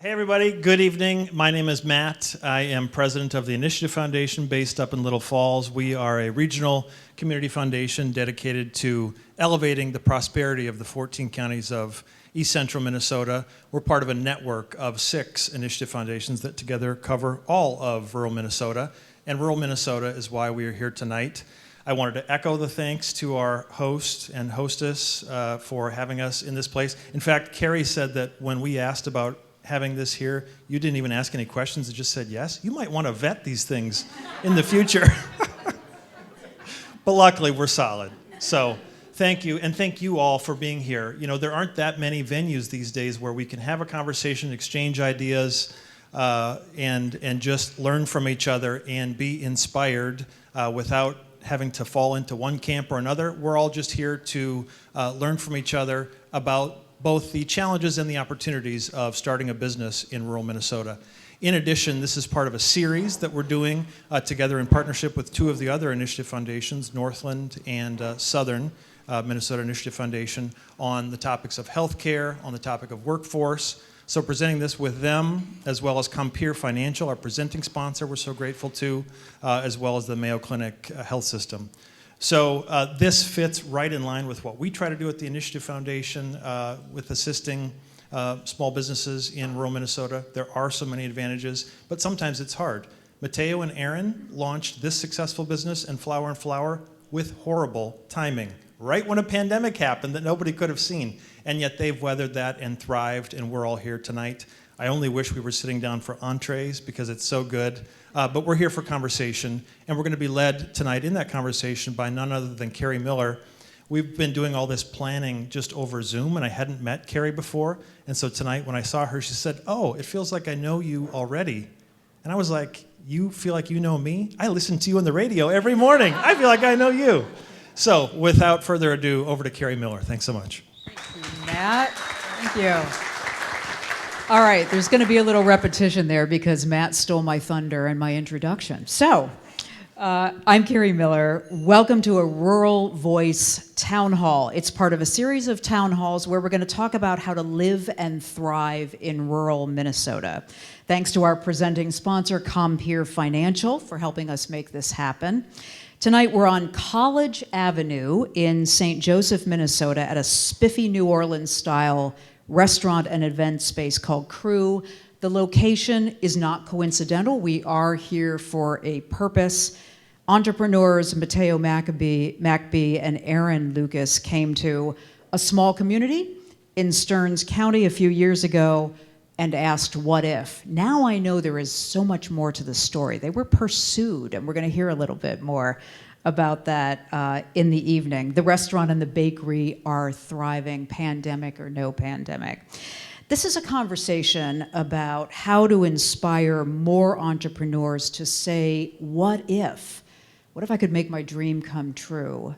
Hey everybody, good evening. My name is Matt. I am president of the Initiative Foundation based up in Little Falls. We are a regional community foundation dedicated to elevating the prosperity of the 14 counties of East Central Minnesota. We're part of a network of 6 initiative foundations that together cover all of rural Minnesota. And rural Minnesota is why we are here tonight. I wanted to echo the thanks to our host and hostess for having us in this place. In fact, Kerri said that when we asked about having this here, you didn't even ask any questions, you just said yes. You might want to vet these things in the future. But luckily, we're solid. So thank you, and thank you all for being here. You know, there aren't that many venues these days where we can have a conversation, exchange ideas, and just learn from each other and be inspired without having to fall into one camp or another. We're all just here to learn from each other about both the challenges and the opportunities of starting a business in rural Minnesota. In addition, this is part of a series that we're doing together in partnership with 2 of the other initiative foundations, Northland and Southern Minnesota Initiative Foundation, on the topics of healthcare, on the topic of workforce. So presenting this with them, as well as Compeer Financial, our presenting sponsor, we're so grateful to, as well as the Mayo Clinic Health System. So this fits right in line with what we try to do at the Initiative Foundation with assisting small businesses in rural Minnesota. There are so many advantages, but sometimes it's hard. Mateo and Aaron launched this successful business and Flower with horrible timing, right when a pandemic happened that nobody could have seen. And yet they've weathered that and thrived, and we're all here tonight. I only wish we were sitting down for entrees because it's so good. But we're here for conversation, and we're going to be led tonight in that conversation by none other than Kerri Miller. We've been doing all this planning just over Zoom, and I hadn't met Kerri before. And so tonight when I saw her, she said, "Oh, it feels like I know you already." And I was like, "You feel like you know me? I listen to you on the radio every morning. I feel like I know you." So without further ado, over to Kerri Miller. Thanks so much. Thank you, Matt. Thank you. All right, there's going to be a little repetition there because Matt stole my thunder and my introduction. So, I'm Kerri Miller. Welcome to a Rural Voice Town Hall. It's part of a series of town halls where we're going to talk about how to live and thrive in rural Minnesota. Thanks to our presenting sponsor, Compeer Financial, for helping us make this happen. Tonight we're on College Avenue in St. Joseph, Minnesota at a spiffy New Orleans-style restaurant and event space called Crew. The location is not coincidental. We are here for a purpose. Entrepreneurs Mateo Mackbee and Aaron Lucas came to a small community in Stearns County a few years ago and asked, what if? Now I know there is so much more to the story. They were pursued, and we're going to hear a little bit more about that in the evening. The restaurant and the bakery are thriving, pandemic or no pandemic. This is a conversation about how to inspire more entrepreneurs to say, what if? What if I could make my dream come true?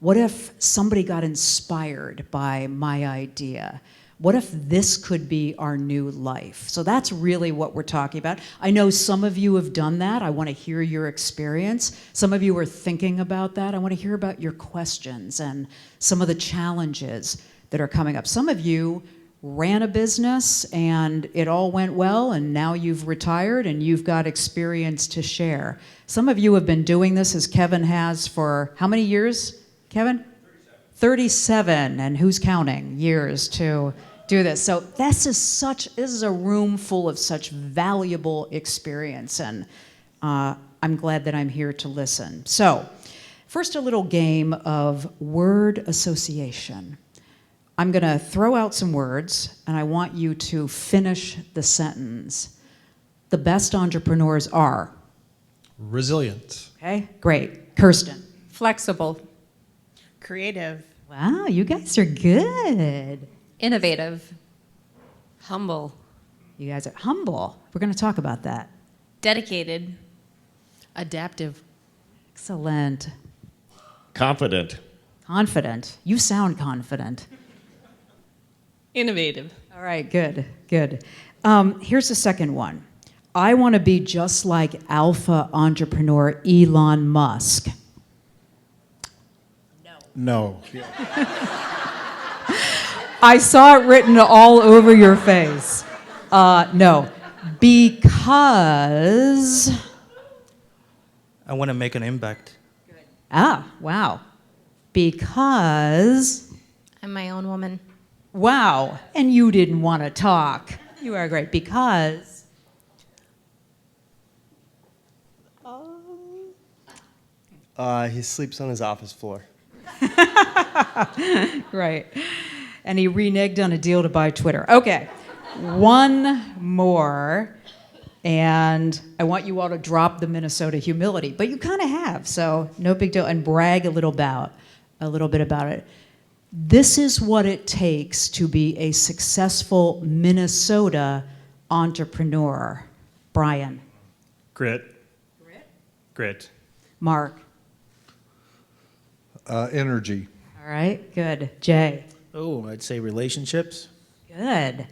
What if somebody got inspired by my idea? What if this could be our new life? So that's really what we're talking about. I know some of you have done that. I want to hear your experience. Some of you are thinking about that. I want to hear about your questions and some of the challenges that are coming up. Some of you ran a business and it all went well, and now you've retired and you've got experience to share. Some of you have been doing this, as Kevin has, for how many years, Kevin? 37, and who's counting, years to do this. So this is a room full of such valuable experience, and I'm glad that I'm here to listen. So first, a little game of word association. I'm going to throw out some words, and I want you to finish the sentence. The best entrepreneurs are? Resilient. Okay, great. Kirsten? Flexible. Creative. Wow, you guys are good. Innovative. Humble. You guys are humble. We're going to talk about that. Dedicated. Adaptive. Excellent. Confident. Confident. You sound confident. Innovative. All right, good. Here's the second one. I want to be just like alpha entrepreneur Elon Musk. No. I saw it written all over your face. No, because. I want to make an impact. Wow. Because. I'm my own woman. Wow. And you didn't want to talk. You are great. Because. He sleeps on his office floor. Right. And he reneged on a deal to buy Twitter. Okay. One more. And I want you all to drop the Minnesota humility, but you kind of have, so no big deal, and brag a little bit about it. This is what it takes to be a successful Minnesota entrepreneur. Brian. Grit. Grit. Mark. Energy. All right, good. Jay. Oh, I'd say relationships. Good.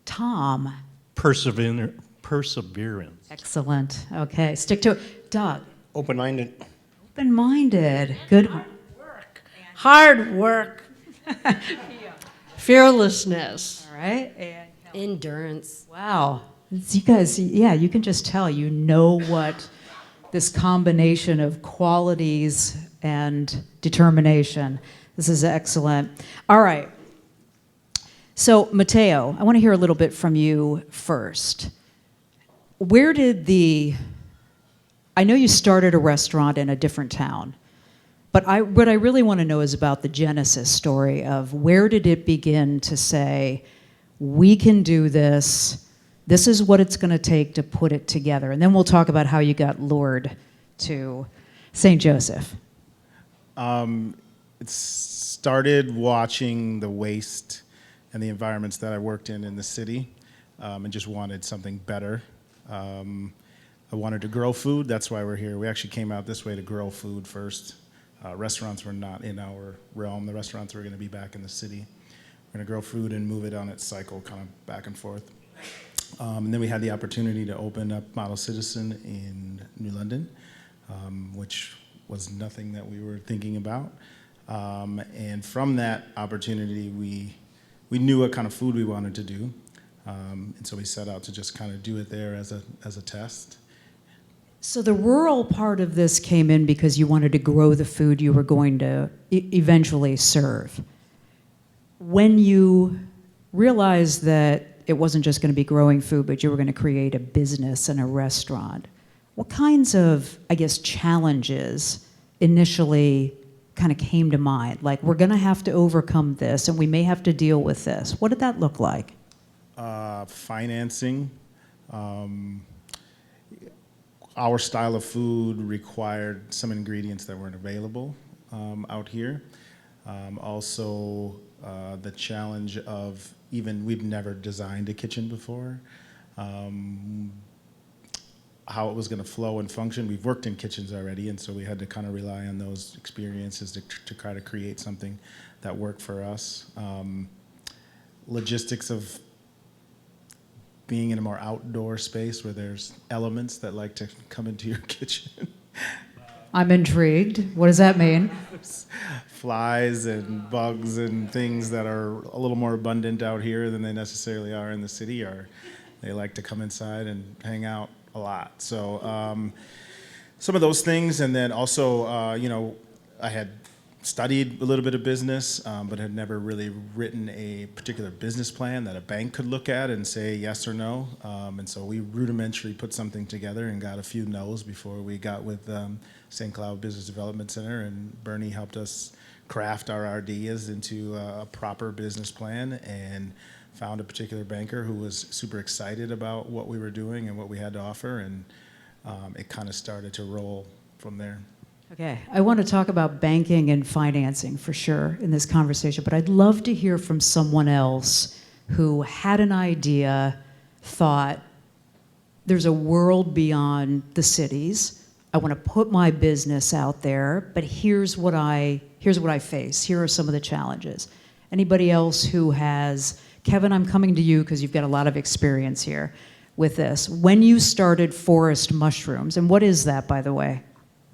Tom. Perseverance. Excellent. Okay, stick to it. Doug. Open-minded. Open-minded. Good. Hard work. Fearlessness. All right. And Endurance. wow. You guys, yeah, you can just tell you know what this combination of qualities and determination. This is excellent. All right. So, Matteo, I want to hear a little bit from you first. Where did I know you started a restaurant in a different town, but what I really want to know is about the genesis story of where did it begin to say, we can do this, this is what it's going to take to put it together. And then we'll talk about how you got lured to St. Joseph. It started watching the waste and the environments that I worked in the city, and just wanted something better. I wanted to grow food. That's why we're here. We actually came out this way to grow food first. Restaurants were not in our realm. The restaurants were going to be back in the city. We're going to grow food and move it on its cycle, kind of back and forth. And then we had the opportunity to open up Model Citizen in New London, which was nothing that we were thinking about. And from that opportunity, we knew what kind of food we wanted to do. And so we set out to just kind of do it there as a test. So the rural part of this came in because you wanted to grow the food you were going to eventually serve. When you realized that it wasn't just going to be growing food, but you were going to create a business and a restaurant, what kinds of, I guess, challenges initially kind of came to mind? Like, we're going to have to overcome this, and we may have to deal with this. What did that look like? Financing. Our style of food required some ingredients that weren't available out here. Also, the challenge of we've never designed a kitchen before. How it was going to flow and function. We've worked in kitchens already, and so we had to kind of rely on those experiences to try to create something that worked for us. Logistics of being in a more outdoor space where there's elements that like to come into your kitchen. I'm intrigued. What does that mean? Flies and bugs and things that are a little more abundant out here than they necessarily are in the city, or they like to come inside and hang out a lot. So some of those things, and then also, I had studied a little bit of business, but had never really written a particular business plan that a bank could look at and say yes or no. And so we rudimentarily put something together and got a few no's before we got with St. Cloud Business Development Center, and Bernie helped us craft our ideas into a proper business plan, and found a particular banker who was super excited about what we were doing and what we had to offer, and it kind of started to roll from there. Okay, I want to talk about banking and financing for sure in this conversation, but I'd love to hear from someone else who had an idea, thought, there's a world beyond the cities. I want to put my business out there, but here's what I face. Here are some of the challenges. Anybody else who has, Kevin, I'm coming to you because you've got a lot of experience here with this. When you started Forest Mushrooms, and what is that, by the way?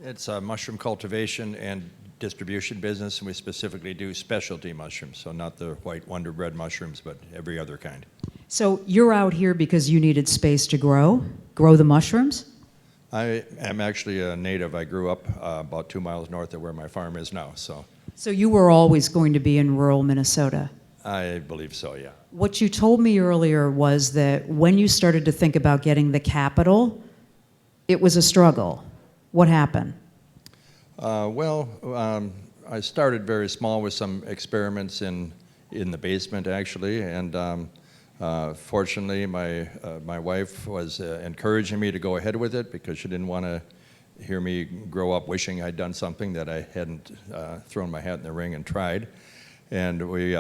It's a mushroom cultivation and distribution business, and we specifically do specialty mushrooms, so not the white Wonder Bread mushrooms, but every other kind. So you're out here because you needed space to grow the mushrooms? I am actually a native. I grew up about 2 miles north of where my farm is now, so So you were always going to be in rural Minnesota? I believe so, yeah. What you told me earlier was that when you started to think about getting the capital, it was a struggle. What happened? I started very small with some experiments in the basement, actually, and fortunately, my wife was encouraging me to go ahead with it because she didn't want to hear me grow up wishing I'd done something that I hadn't thrown my hat in the ring and tried. And we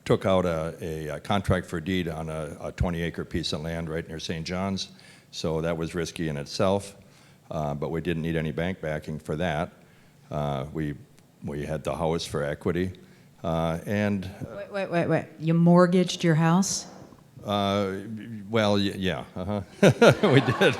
took out a contract for deed on a 20-acre piece of land right near St. John's. So that was risky in itself, but we didn't need any bank backing for that. We had the house for equity. And Wait. You mortgaged your house? yeah, we did.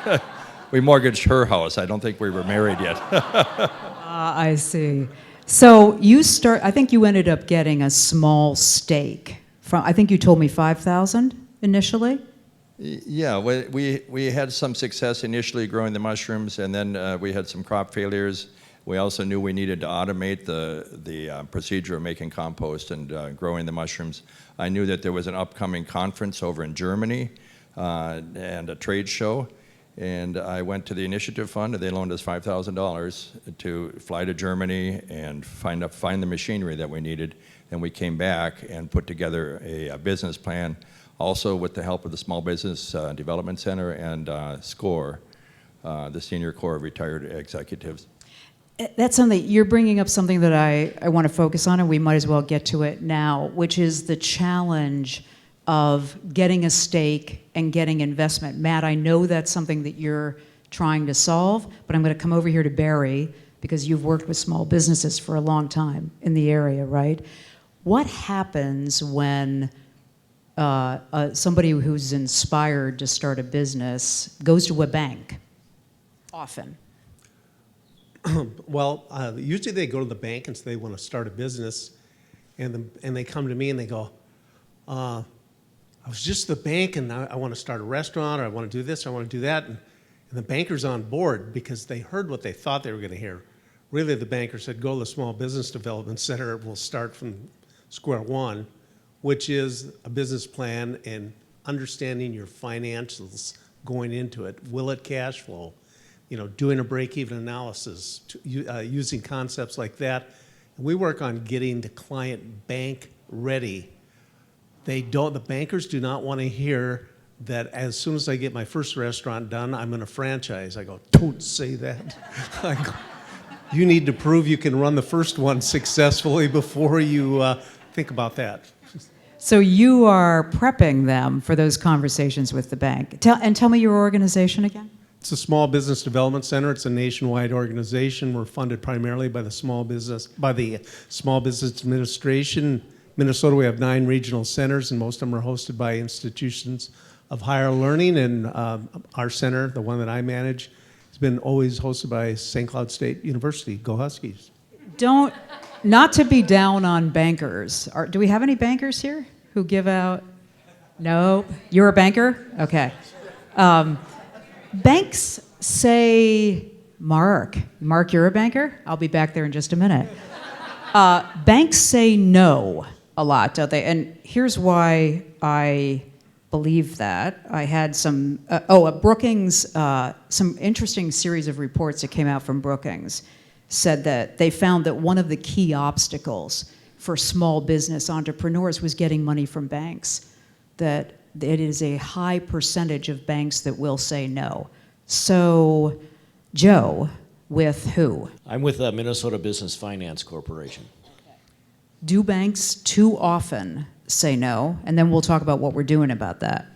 We mortgaged her house. I don't think we were married yet. I see. So I think you ended up getting a small stake from, I think you told me 5,000 initially? Yeah, we had some success initially growing the mushrooms, and then we had some crop failures. We also knew we needed to automate the procedure of making compost and growing the mushrooms. I knew that there was an upcoming conference over in Germany and a trade show, and I went to the Initiative Fund, and they loaned us $5,000 to fly to Germany and find the machinery that we needed. And we came back and put together a business plan, also with the help of the Small Business Development Center and SCORE, the Senior Corps of Retired Executives. That's something, you're bringing up something that I want to focus on, and we might as well get to it now, which is the challenge of getting a stake and getting investment. Matt, I know that's something that you're trying to solve, but I'm going to come over here to Barry because you've worked with small businesses for a long time in the area, right? What happens when somebody who's inspired to start a business goes to a bank often? Well, usually they go to the bank and say they want to start a business, and they come to me and they go, I was just at the bank and I want to start a restaurant, or I want to do this, or I want to do that, and the banker's on board because they heard what they thought they were going to hear. Really, the banker said, go to the Small Business Development Center, we'll start from square one, which is a business plan and understanding your financials going into it. Will it cash flow? You know, doing a break-even analysis, using concepts like that. And we work on getting the client bank ready. The bankers do not want to hear that as soon as I get my first restaurant done, I'm going to franchise. I go, don't say that. I go, you need to prove you can run the first one successfully before you think about that. So you are prepping them for those conversations with the bank. Tell me your organization again. It's a Small Business Development Center. It's a nationwide organization. We're funded primarily by the Small Business Administration. Minnesota, we have 9 regional centers, and most of them are hosted by institutions of higher learning. And our center, the one that I manage, has been always hosted by St. Cloud State University. Go Huskies! Not to be down on bankers. Do we have any bankers here who give out? No, you're a banker? Okay. Banks say, Mark, you're a banker? I'll be back there in just a minute. Banks say no a lot, don't they? And here's why I believe that. I had some interesting series of reports that came out from Brookings said that they found that one of the key obstacles for small business entrepreneurs was getting money from banks, that it is a high percentage of banks that will say no. So, Joe, with who? I'm with the Minnesota Business Finance Corporation. Do banks too often say no? And then we'll talk about what we're doing about that.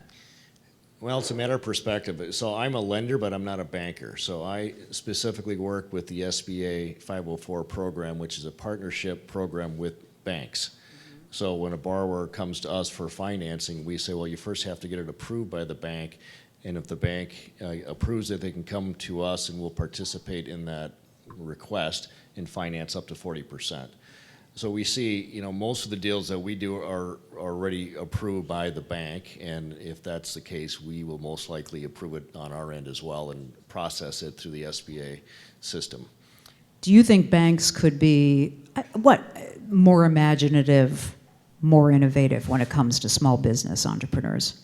Well, it's a matter of perspective. So I'm a lender, but I'm not a banker. So I specifically work with the SBA 504 program, which is a partnership program with banks. So when a borrower comes to us for financing, we say, well, you first have to get it approved by the bank. And if the bank approves it, they can come to us and we'll participate in that request and finance up to 40%. So we see, most of the deals that we do are already approved by the bank, and if that's the case, we will most likely approve it on our end as well and process it through the SBA system. Do you think banks could be, more imaginative, more innovative when it comes to small business entrepreneurs?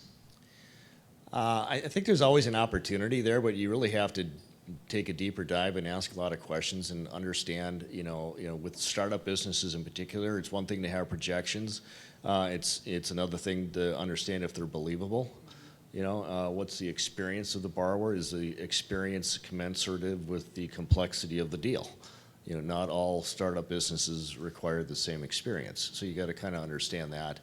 I think there's always an opportunity there, but you really have to take a deeper dive and ask a lot of questions and understand, with startup businesses in particular, it's one thing to have projections. It's another thing to understand if they're believable. What's the experience of the borrower? Is the experience commensurate with the complexity of the deal? Not all startup businesses require the same experience. So you got to kind of understand that.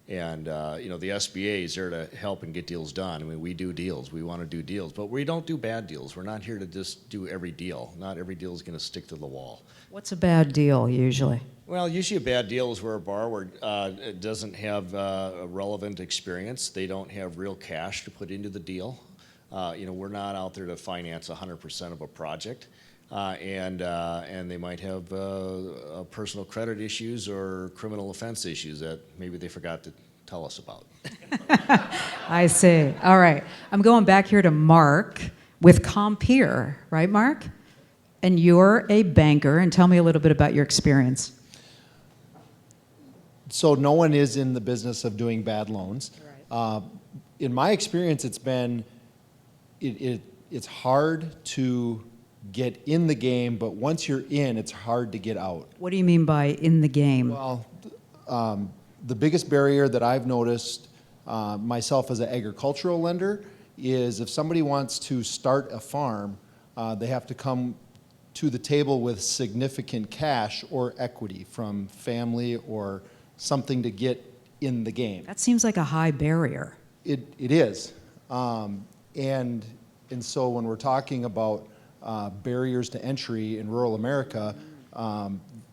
And, the SBA is there to help and get deals done. I mean, we do deals. We want to do deals. But we don't do bad deals. We're not here to just do every deal. Not every deal is going to stick to the wall. What's a bad deal usually? Well, usually a bad deal is where a borrower doesn't have a relevant experience. They don't have real cash to put into the deal. We're not out there to finance 100% of a project. And they might have personal credit issues or criminal offense issues that maybe they forgot to tell us about. I see. All right. I'm going back here to Mark with Compeer, right, Mark? And you're a banker, and tell me a little bit about your experience. So no one is in the business of doing bad loans. Right. In my experience, it's been, it's hard to get in the game, but once you're in, it's hard to get out. What do you mean by in the game? Well, the biggest barrier that I've noticed myself as an agricultural lender is if somebody wants to start a farm, they have to come to the table with significant cash or equity from family or something to get in the game. That seems like a high barrier. It is. And so when we're talking about barriers to entry in rural America,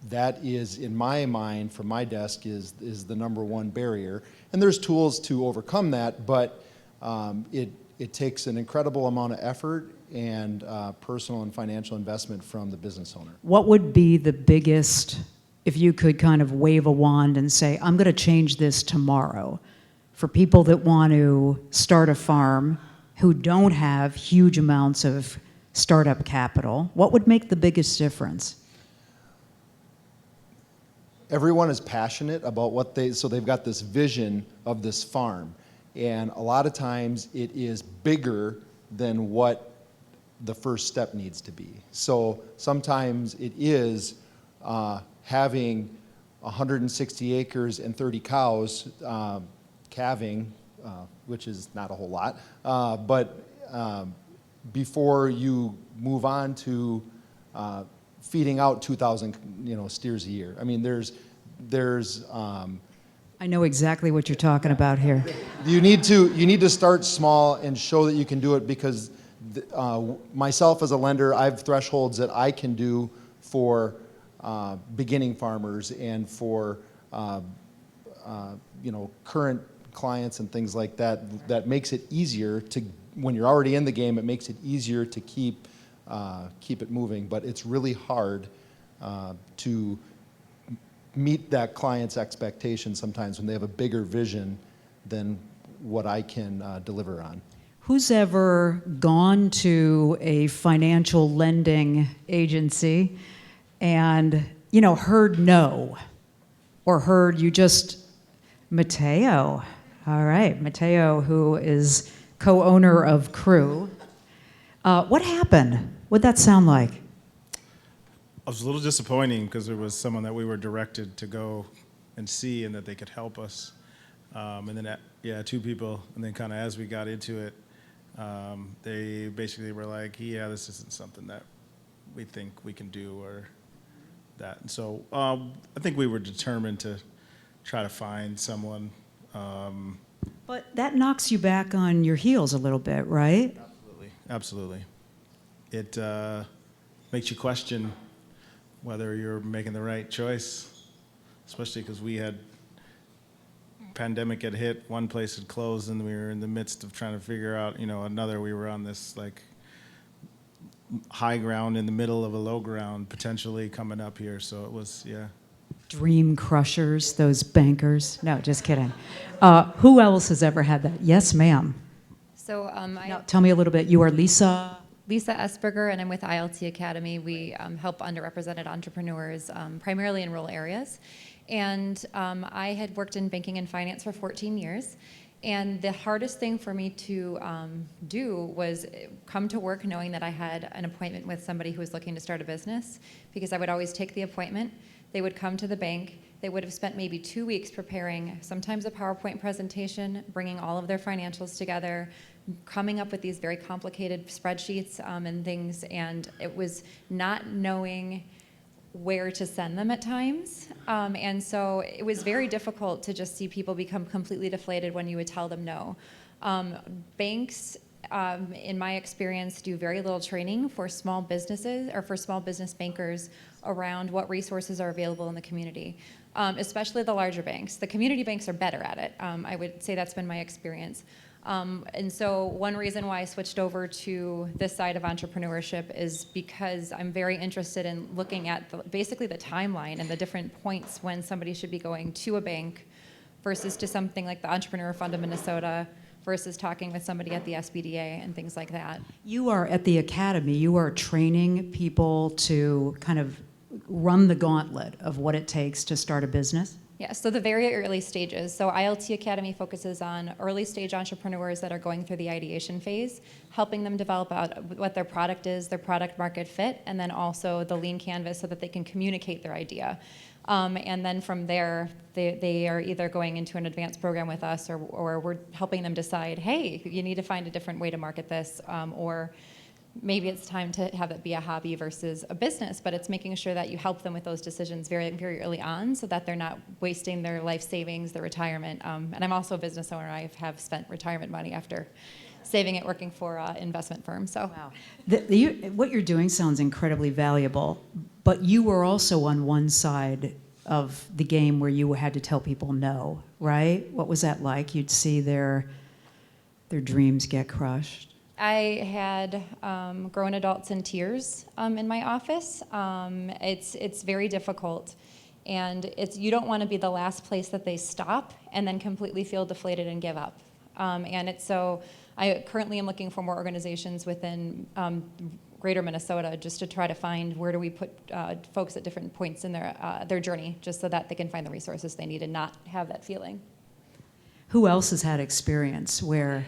that is, in my mind, from my desk, is the number one barrier. And there's tools to overcome that, but it takes an incredible amount of effort and personal and financial investment from the business owner. What would be the biggest, if you could kind of wave a wand and say, I'm going to change this tomorrow, for people that want to start a farm who don't have huge amounts of startup capital, what would make the biggest difference? Everyone is passionate about so they've got this vision of this farm. And a lot of times it is bigger than what the first step needs to be. So sometimes it is having 160 acres and 30 cows calving, which is not a whole lot, but before you move on to feeding out 2,000 steers a year. I mean, there's I know exactly what you're talking about here. you need to start small and show that you can do it, because myself as a lender, I have thresholds that I can do for beginning farmers and for current clients and things like that. That makes it easier to, when you're already in the game, it makes it easier to keep it moving. But it's really hard to meet that client's expectations sometimes when they have a bigger vision than what I can deliver on. Who's ever gone to a financial lending agency and, heard no, or heard you just, Mateo, all right, Mateo, who is co-owner of Crew. What happened? What'd that sound like? It was a little disappointing because there was someone that we were directed to go and see and that they could help us. And then, two people. And then kind of as we got into it, they basically were like, yeah, this isn't something that we think we can do or that. And so I think we were determined to try to find someone. But that knocks you back on your heels a little bit, right? Absolutely. It makes you question whether you're making the right choice, especially because pandemic had hit, one place had closed, and we were in the midst of trying to figure out, another. We were on this high ground in the middle of a low ground potentially coming up here. So it was, dream crushers, those bankers. No, just kidding. Who else has ever had that? Yes, ma'am. So Now, tell me a little bit. You are Lisa. Lisa Esberger, and I'm with ILT Academy. We help underrepresented entrepreneurs, primarily in rural areas. And I had worked in banking and finance for 14 years. And the hardest thing for me to do was come to work knowing that I had an appointment with somebody who was looking to start a business, because I would always take the appointment. They would come to the bank. They would have spent maybe 2 weeks preparing sometimes a PowerPoint presentation, bringing all of their financials together, coming up with these very complicated spreadsheets and things, and it was not knowing where to send them at times. And so it was very difficult to just see people become completely deflated when you would tell them no. Banks, in my experience, do very little training for small businesses or for small business bankers around what resources are available in the community, especially the larger banks. The community banks are better at it. I would say that's been my experience. And so one reason why I switched over to this side of entrepreneurship is because I'm very interested in looking at basically the timeline and the different points when somebody should be going to a bank versus to something like the Entrepreneur Fund of Minnesota versus talking with somebody at the SBDA and things like that. You are at the academy. You are training people to kind of run the gauntlet of what it takes to start a business? Yeah, so the very early stages. So ILT Academy focuses on early stage entrepreneurs that are going through the ideation phase, helping them develop out what their product is, their product market fit, and then also the lean canvas so that they can communicate their idea. And then from there, they are either going into an advanced program with us, or we're helping them decide, hey, you need to find a different way to market this, or maybe it's time to have it be a hobby versus a business, but it's making sure that you help them with those decisions very, very early on so that they're not wasting their life savings, their retirement. And I'm also a business owner. I have spent retirement money after saving it working for an investment firm. So, wow. What you're doing sounds incredibly valuable, but you were also on one side of the game where you had to tell people no, right? What was that like? You'd see their dreams get crushed. I had grown adults in tears in my office. It's very difficult, and you don't want to be the last place that they stop and then completely feel deflated and give up. I currently am looking for more organizations within Greater Minnesota just to try to find where do we put folks at different points in their journey, just so that they can find the resources they need and not have that feeling. Who else has had experience where?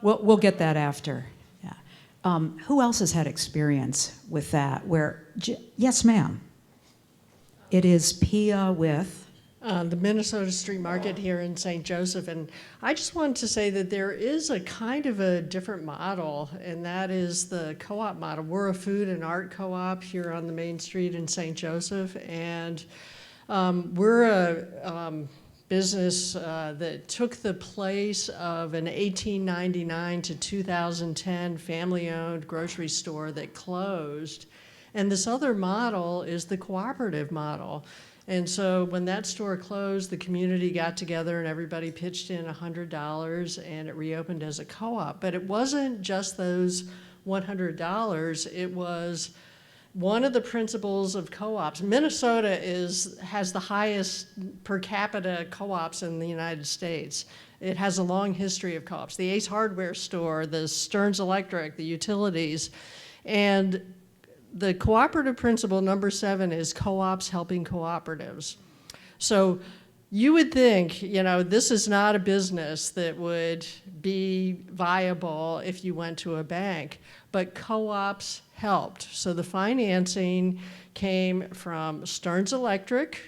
We'll get that after. Yeah. Who else has had experience with that? Where? Yes, ma'am. It is Pia with the Minnesota Street Market here in St. Joseph, and I just wanted to say that there is a kind of a different model, and that is the co-op model. We're a food and art co-op here on the main street in St. Joseph, and we're a business that took the place of an 1899 to 2010 family-owned grocery store that closed. And this other model is the cooperative model. And so when that store closed, the community got together and everybody pitched in $100 and it reopened as a co-op. But it wasn't just those $100, it was one of the principles of co-ops. Minnesota has the highest per capita co-ops in the United States. It has a long history of co-ops. The Ace Hardware store, the Stearns Electric, the utilities. And the cooperative principle, number 7, is co-ops helping cooperatives. So you would think, this is not a business that would be viable if you went to a bank, but co-ops helped. So the financing came from Stearns Electric,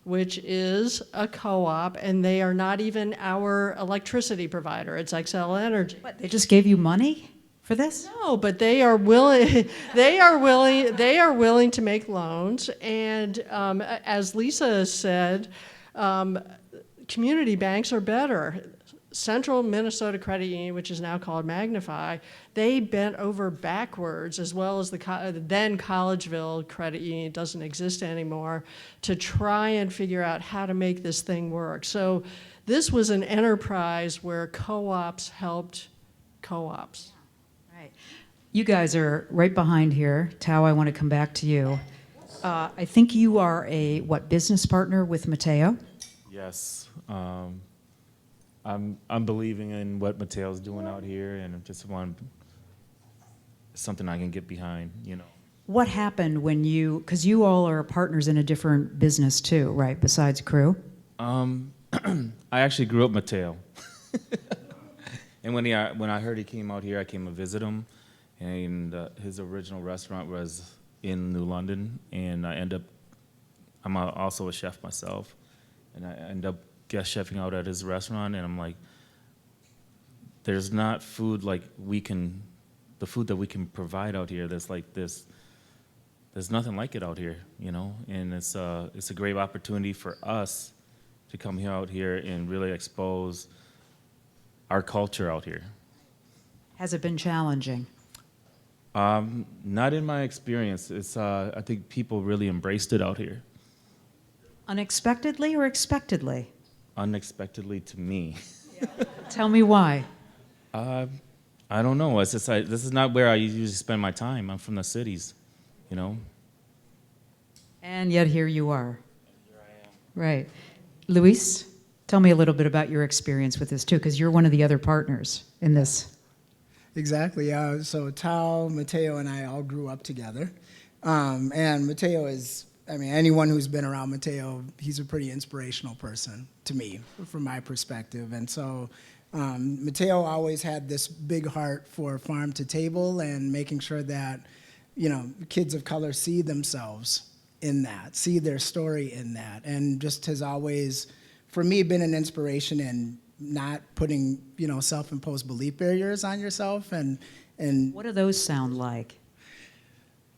which is a co-op, and they are not even our electricity provider. It's Xcel Energy. What, they just gave you money for this? No, but they are willing. They are willing to make loans. And as Lisa said, community banks are better. Central Minnesota Credit Union, which is now called Magnify, they bent over backwards, as well as the then Collegeville Credit Union, doesn't exist anymore, to try and figure out how to make this thing work. So this was an enterprise where co-ops helped co-ops. Right. You guys are right behind here. Tao, I want to come back to you. I think you are a, business partner with Mateo? Yes. I'm believing in what Mateo's doing out here, and I just want something I can get behind, you know. What happened when you, because you all are partners in a different business too, right, besides Crew? I actually grew up Mateo. And when I heard he came out here, I came to visit him, and his original restaurant was in New London, and I'm also a chef myself, and I end up guest chefing out at his restaurant, and I'm like, there's not food like the food that we can provide out here that's like this. There's nothing like it out here, you know, and it's a great opportunity for us to come out here and really expose our culture out here. Has it been challenging? Not in my experience. It's I think people really embraced it out here. Unexpectedly or expectedly? Unexpectedly to me. Tell me why. I don't know. It's just this is not where I usually spend my time. I'm from the cities, you know. And yet here you are. Here I am. Right. Luis, tell me a little bit about your experience with this too, because you're one of the other partners in this. Exactly. So Tal, Mateo, and I all grew up together. And Mateo is, I mean, anyone who's been around Mateo, he's a pretty inspirational person to me, from my perspective. And so Mateo always had this big heart for farm to table and making sure that, you know, kids of color see themselves in that, see their story in that, and just has always, for me, been an inspiration in not putting, you know, self-imposed belief barriers on yourself. And what do those sound like?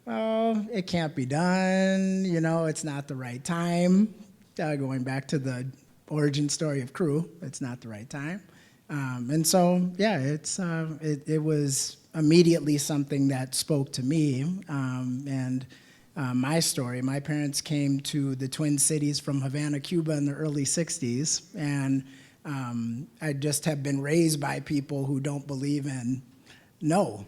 Oh, it can't be done, you know, it's not the right time. Going back to the origin story of Crew, it's not the right time. And so, yeah, it was immediately something that spoke to me. My story, my parents came to the Twin Cities from Havana, Cuba in the early 60s, and I just have been raised by people who don't believe in no,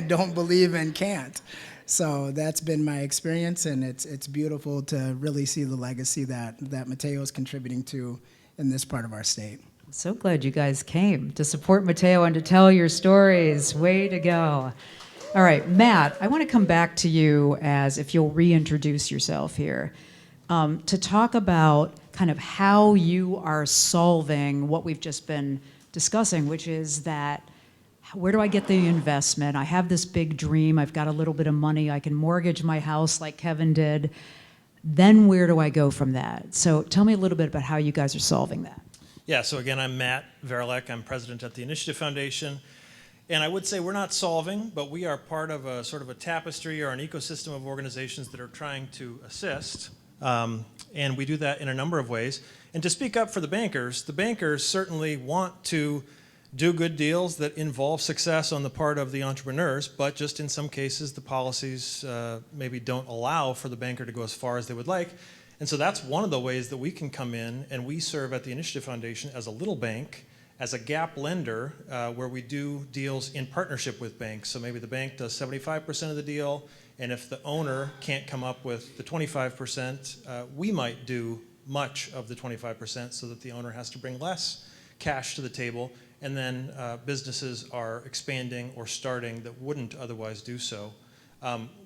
don't believe in can't. So that's been my experience, and it's beautiful to really see the legacy that Mateo is contributing to in this part of our state. I'm so glad you guys came to support Mateo and to tell your stories. Way to go. All right, Matt, I want to come back to you as if you'll reintroduce yourself here to talk about kind of how you are solving what we've just been discussing, which is that where do I get the investment? I have this big dream. I've got a little bit of money. I can mortgage my house like Kevin did. Then where do I go from that? So tell me a little bit about how you guys are solving that. Yeah, so again, I'm Matt Verlek. I'm president at the Initiative Foundation. And I would say we're not solving, but we are part of a sort of a tapestry or an ecosystem of organizations that are trying to assist. And we do that in a number of ways. And to speak up for the bankers certainly want to do good deals that involve success on the part of the entrepreneurs, but just in some cases the policies maybe don't allow for the banker to go as far as they would like. And so that's one of the ways that we can come in, and we serve at the Initiative Foundation as a little bank, as a gap lender, where we do deals in partnership with banks. So maybe the bank does 75% of the deal, and if the owner can't come up with the 25%, we might do much of the 25% so that the owner has to bring less cash to the table, and then businesses are expanding or starting that wouldn't otherwise do so.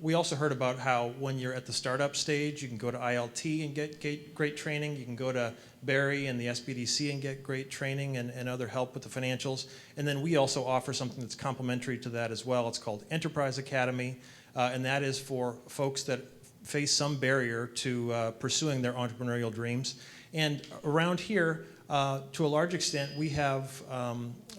We also heard about how when you're at the startup stage, you can go to ILT and get great training. You can go to Barry and the SBDC and get great training and other help with the financials. And then we also offer something that's complementary to that as well. It's called Enterprise Academy, and that is for folks that face some barrier to pursuing their entrepreneurial dreams. And around here, to a large extent, we have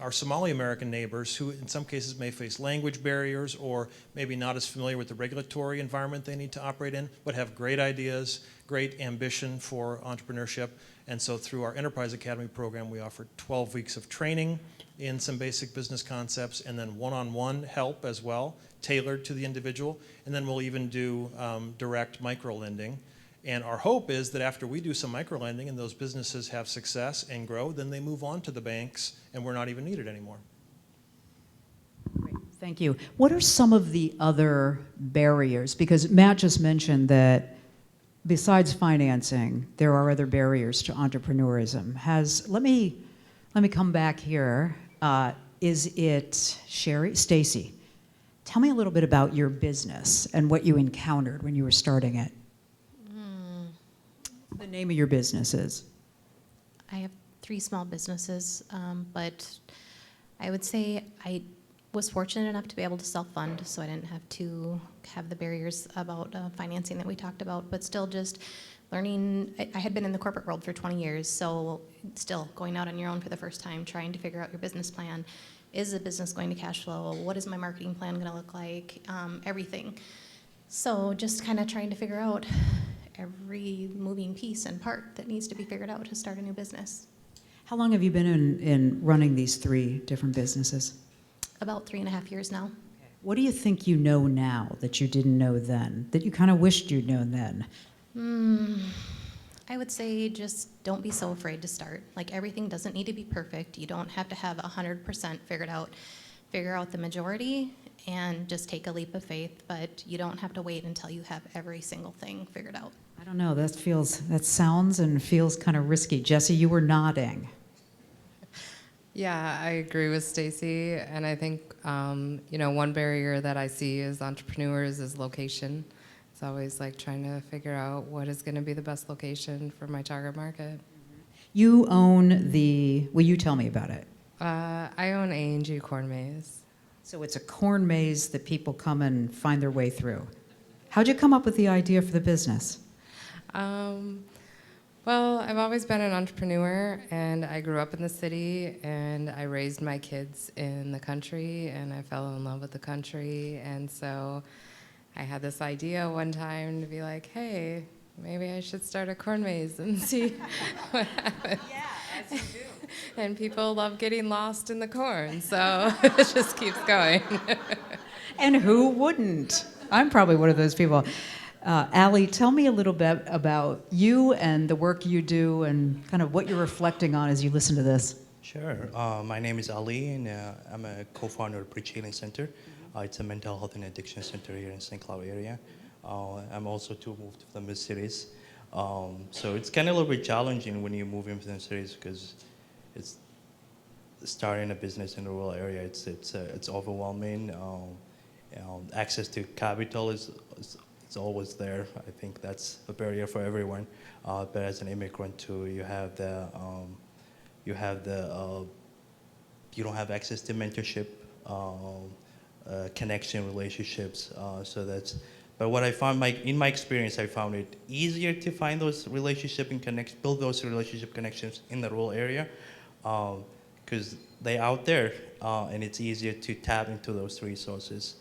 our Somali American neighbors who in some cases may face language barriers or maybe not as familiar with the regulatory environment they need to operate in, but have great ideas, great ambition for entrepreneurship. And so through our Enterprise Academy program, we offer 12 weeks of training in some basic business concepts and then one-on-one help as well, tailored to the individual. And then we'll even do direct micro-lending. And our hope is that after we do some micro-lending and those businesses have success and grow, then they move on to the banks and we're not even needed anymore. Great. Thank you. What are some of the other barriers? Because Matt just mentioned that besides financing, there are other barriers to entrepreneurism. Let me come back here. Is it Sherry? Stacy, tell me a little bit about your business and what you encountered when you were starting it. The name of your business is? I have 3 small businesses, but I would say I was fortunate enough to be able to self-fund, so I didn't have to have the barriers about financing that we talked about, but still just learning. I had been in the corporate world for 20 years, so still going out on your own for the first time, trying to figure out your business plan. Is the business going to cash flow? What is my marketing plan going to look like? Everything. So just kind of trying to figure out every moving piece and part that needs to be figured out to start a new business. How long have you been in running these 3 different businesses? About 3.5 years now. What do you think you know now that you didn't know then, that you kind of wished you'd known then? I would say just don't be so afraid to start. Like, everything doesn't need to be perfect. You don't have to have 100% figured out. Figure out the majority and just take a leap of faith, but you don't have to wait until you have every single thing figured out. I don't know, that sounds and feels kind of risky. Jesse, you were nodding. Yeah, I agree with Stacy, and I think one barrier that I see as entrepreneurs is location. It's always like trying to figure out what is going to be the best location for my target market. You own will you tell me about it? I own A&G Corn Maze. So it's a corn maze that people come and find their way through. How'd you come up with the idea for the business? Well, I've always been an entrepreneur, and I grew up in the city, and I raised my kids in the country, and I fell in love with the country, and so I had this idea one time to be like, hey, maybe I should start a corn maze and see what happens. Yeah, as you do. And people love getting lost in the corn, so it just keeps going. And who wouldn't? I'm probably one of those people. Allie, tell me a little bit about you and the work you do and kind of what you're reflecting on as you listen to this. Sure. My name is Ali, and I'm a co-founder of Bridge Healing Center. It's a mental health and addiction center here in St. Cloud area. I'm also moved from the cities. So it's kind of a little bit challenging when you move into the cities because it's starting a business in a rural area. It's overwhelming. Access to capital is always there. I think that's a barrier for everyone. But as an immigrant too, you don't have access to mentorship, connection, relationships. But what I found, in my experience, I found it easier to find those build those relationship connections in the rural area, because they're out there, and it's easier to tap into those resources.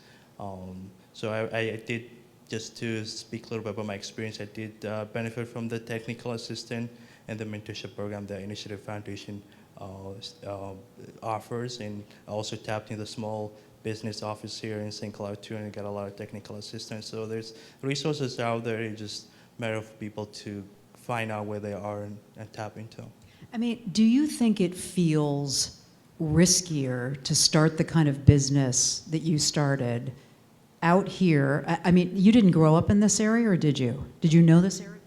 So I did, just to speak a little bit about my experience, I did benefit from the technical assistant and the mentorship program that Initiative Foundation offers, and I also tapped into the small business office here in St. Cloud too, and I got a lot of technical assistance. So there's resources out there. It's just a matter of people to find out where they are and tap into. I mean, do you think it feels riskier to start the kind of business that you started out here? I mean, you didn't grow up in this area, or did you? Did you know this area?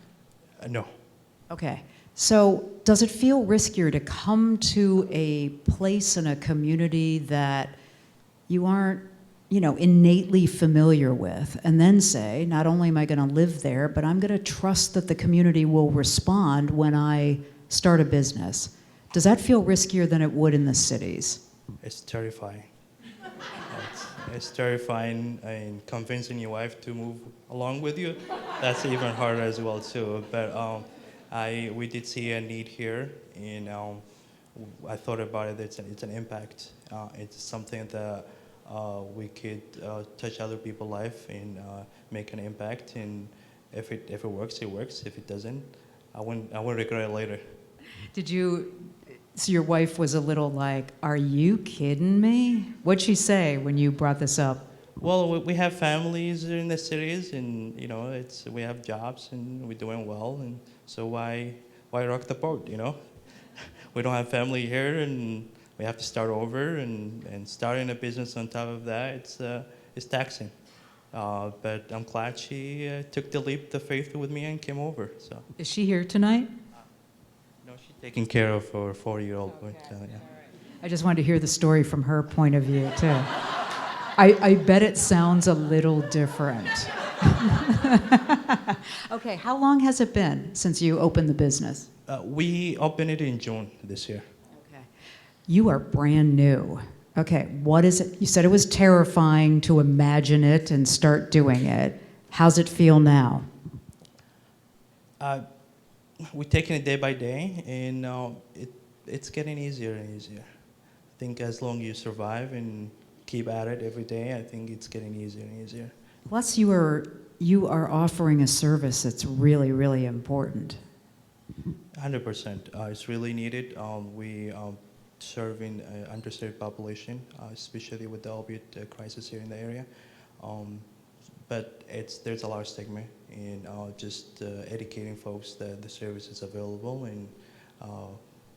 No. Okay. So does it feel riskier to come to a place in a community that you aren't, innately familiar with, and then say, not only am I going to live there, but I'm going to trust that the community will respond when I start a business? Does that feel riskier than it would in the cities? It's terrifying. It's terrifying, and convincing your wife to move along with you, that's even harder as well too. But we did see a need here, and I thought about it. It's an impact. It's something that we could touch other people's life and make an impact. And if it works, it works. If it doesn't, I wouldn't regret it later. So your wife was a little like, are you kidding me? What'd she say when you brought this up? Well, we have families in the cities, and we have jobs, and we're doing well, and so why rock the boat? We don't have family here, and we have to start over, and starting a business on top of that, it's taxing. But I'm glad she took the leap of faith with me and came over. So. Is she here tonight? No, she's taking care of her 4-year-old. Okay. Yeah. I just wanted to hear the story from her point of view, too. I bet it sounds a little different. Okay, how long has it been since you opened the business? We opened it in June this year. Okay. You are brand new. Okay, what is it? You said it was terrifying to imagine it and start doing it. How's it feel now? We're taking it day by day, and it's getting easier and easier. I think as long as you survive and keep at it every day, I think it's getting easier and easier. Plus, you are offering a service that's really, really important. 100%. It's really needed. We serving underserved population, especially with the opioid crisis here in the area. But there's a lot of stigma in just educating folks that the service is available,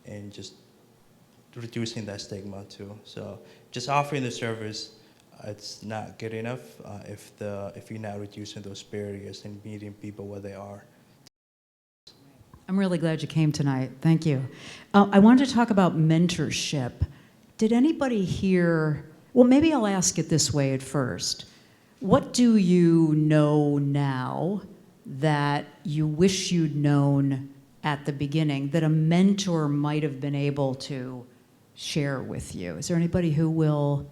and just reducing that stigma too. So just offering the service, it's not good enough if you're not reducing those barriers and meeting people where they are. I'm really glad you came tonight. Thank you. I wanted to talk about mentorship. Did anybody here, well, maybe I'll ask it this way at first. What do you know now that you wish you'd known at the beginning that a mentor might have been able to share with you? Is there anybody who will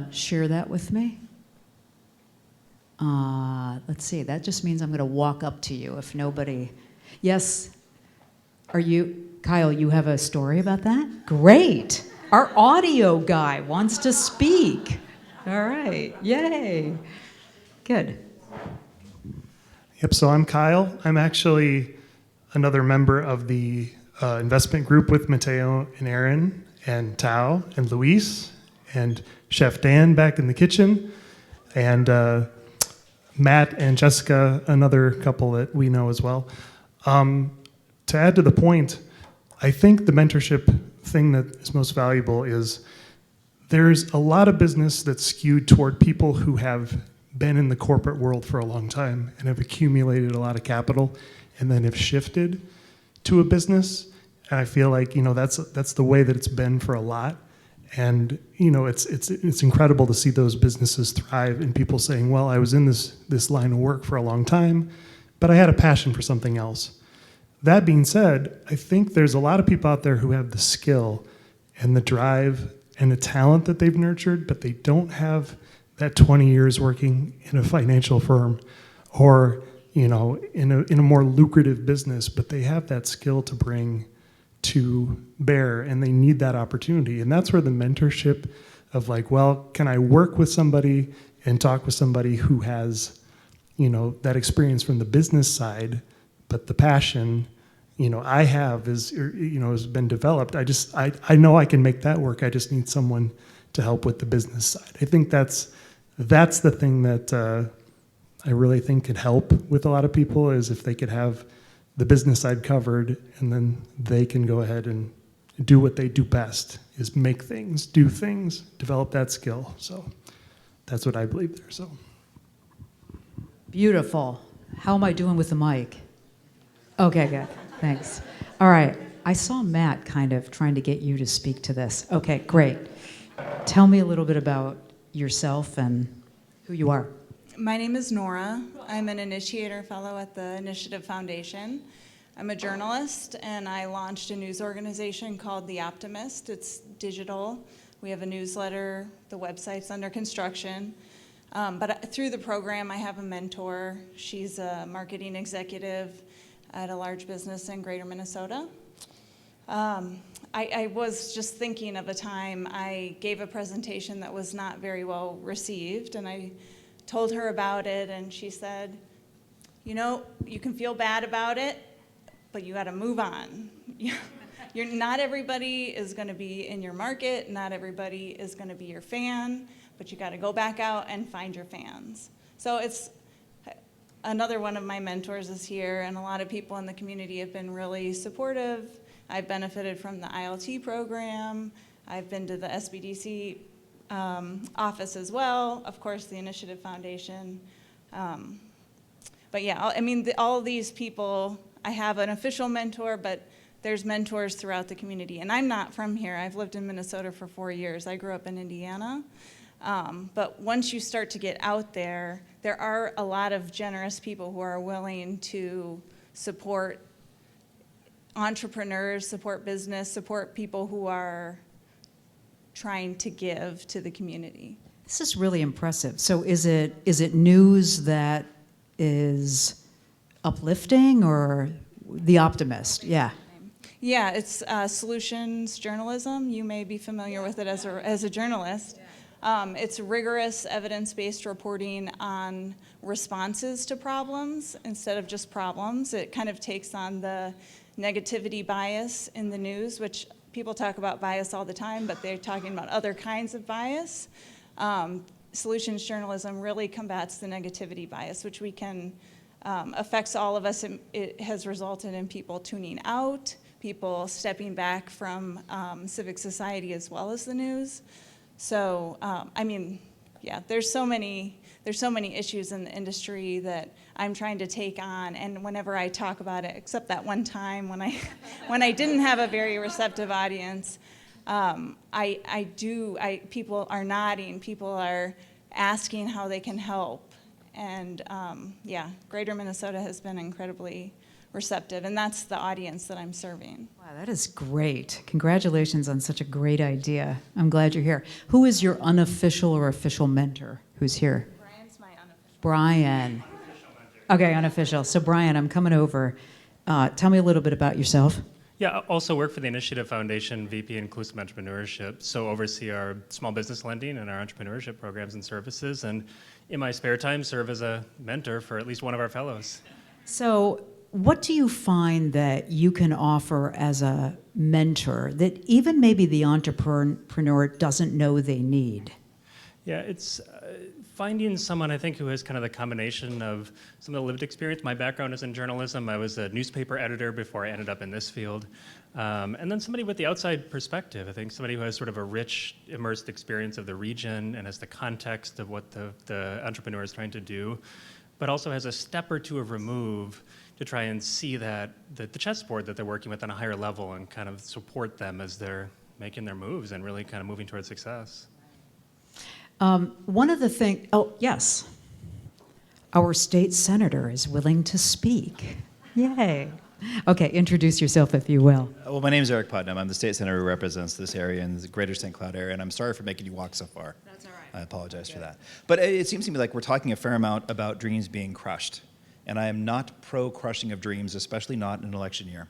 share that with me? Let's see, that just means I'm going to walk up to you if nobody... Yes? Kyle, you have a story about that? Great. Our audio guy wants to speak. All right, yay. Good. Yep, so I'm Kyle. I'm actually another member of the investment group with Mateo and Aaron and Tao and Luis and Chef Dan back in the kitchen, and Matt and Jessica, another couple that we know as well. To add to the point, I think the mentorship thing that is most valuable is there's a lot of business that's skewed toward people who have been in the corporate world for a long time and have accumulated a lot of capital and then have shifted to a business. And I feel like, that's the way that it's been for a lot. And, it's incredible to see those businesses thrive and people saying, well, I was in this line of work for a long time, but I had a passion for something else. That being said, I think there's a lot of people out there who have the skill and the drive and the talent that they've nurtured, but they don't have that 20 years working in a financial firm or, in a more lucrative business, but they have that skill to bring to bear, and they need that opportunity. And that's where the mentorship of can I work with somebody and talk with somebody who has, that experience from the business side, but the passion, I have has been developed. I know I can make that work. I just need someone to help with the business side. I think that's the thing that I really think could help with a lot of people, is if they could have the business side covered, and then they can go ahead and do what they do best, is make things, do things, develop that skill. So that's what I believe there. So Beautiful. How am I doing with the mic? Okay, good. Thanks. All right. I saw Matt kind of trying to get you to speak to this. Okay, great. Tell me a little bit about yourself and who you are. My name is Nora. I'm an initiator fellow at the Initiative Foundation. I'm a journalist, and I launched a news organization called The Optimist. It's digital. We have a newsletter. The website's under construction. But through the program, I have a mentor. She's a marketing executive at a large business in Greater Minnesota. I was just thinking of a time I gave a presentation that was not very well received, and I told her about it, and she said, you can feel bad about it, but you got to move on. Not everybody is going to be in your market, not everybody is going to be your fan, but you got to go back out and find your fans. So it's another one of my mentors is here, and a lot of people in the community have been really supportive. I've benefited from the ILT program. I've been to the SBDC office as well, of course, the Initiative Foundation. But yeah, I mean, all of these people, I have an official mentor, but there's mentors throughout the community. And I'm not from here. I've lived in Minnesota for 4 years. I grew up in Indiana. But once you start to get out there are a lot of generous people who are willing to support entrepreneurs, support business, support people who are trying to give to the community. This is really impressive. So is it news that is uplifting or the optimist? Yeah. Yeah, it's solutions journalism. You may be familiar with it as a journalist. It's rigorous evidence-based reporting on responses to problems instead of just problems. It kind of takes on the negativity bias in the news, which people talk about bias all the time, but they're talking about other kinds of bias. Solutions journalism really combats the negativity bias, which we can affects all of us. It has resulted in people tuning out, people stepping back from civic society as well as the news. So, I mean, yeah, there's so many issues in the industry that I'm trying to take on, and whenever I talk about it, except that one time when I didn't have a very receptive audience, people are nodding, people are asking how they can help, and yeah, Greater Minnesota has been incredibly receptive, and that's the audience that I'm serving. Wow, that is great. Congratulations on such a great idea. I'm glad you're here. Who is your unofficial or official mentor who's here? Brian's my unofficial. Brian. Okay, unofficial. So Brian, I'm coming over. Tell me a little bit about yourself. Yeah, I also work for the Initiative Foundation, VP Inclusive Entrepreneurship, so oversee our small business lending and our entrepreneurship programs and services, and in my spare time serve as a mentor for at least one of our fellows. So what do you find that you can offer as a mentor that even maybe the entrepreneur doesn't know they need? Yeah, it's finding someone, I think, who has kind of the combination of some of the lived experience. My background is in journalism. I was a newspaper editor before I ended up in this field. And then somebody with the outside perspective. I think somebody who has sort of a rich, immersed experience of the region and has the context of what the entrepreneur is trying to do, but also has a step or two of remove to try and see that the chessboard that they're working with on a higher level and kind of support them as they're making their moves and really kind of moving towards success. One of the things, oh, yes. Our state senator is willing to speak. Yay. Okay, introduce yourself if you will. Well, my name is Eric Putnam. I'm the state senator who represents this area in the greater St. Cloud area, and I'm sorry for making you walk so far. That's all right. I apologize for that. But it seems to me like we're talking a fair amount about dreams being crushed. And I am not pro-crushing of dreams, especially not in an election year.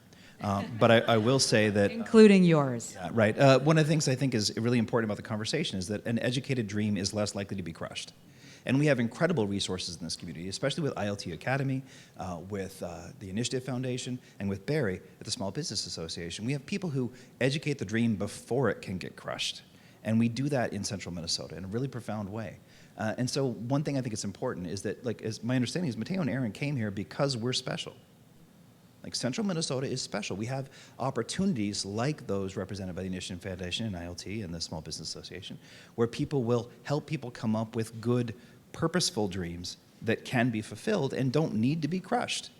But I will say that... Including yours. Yeah, right. One of the things I think is really important about the conversation is that an educated dream is less likely to be crushed. And we have incredible resources in this community, especially with ILT Academy, with the Initiative Foundation, and with Barry at the Small Business Association. We have people who educate the dream before it can get crushed. And we do that in central Minnesota in a really profound way. And so one thing I think is important is that, like, as my understanding is Mateo and Aaron came here because we're special. Like, central Minnesota is special. We have opportunities like those represented by the Initiative Foundation and ILT and the Small Business Association, where people will help people come up with good, purposeful dreams that can be fulfilled and don't need to be crushed.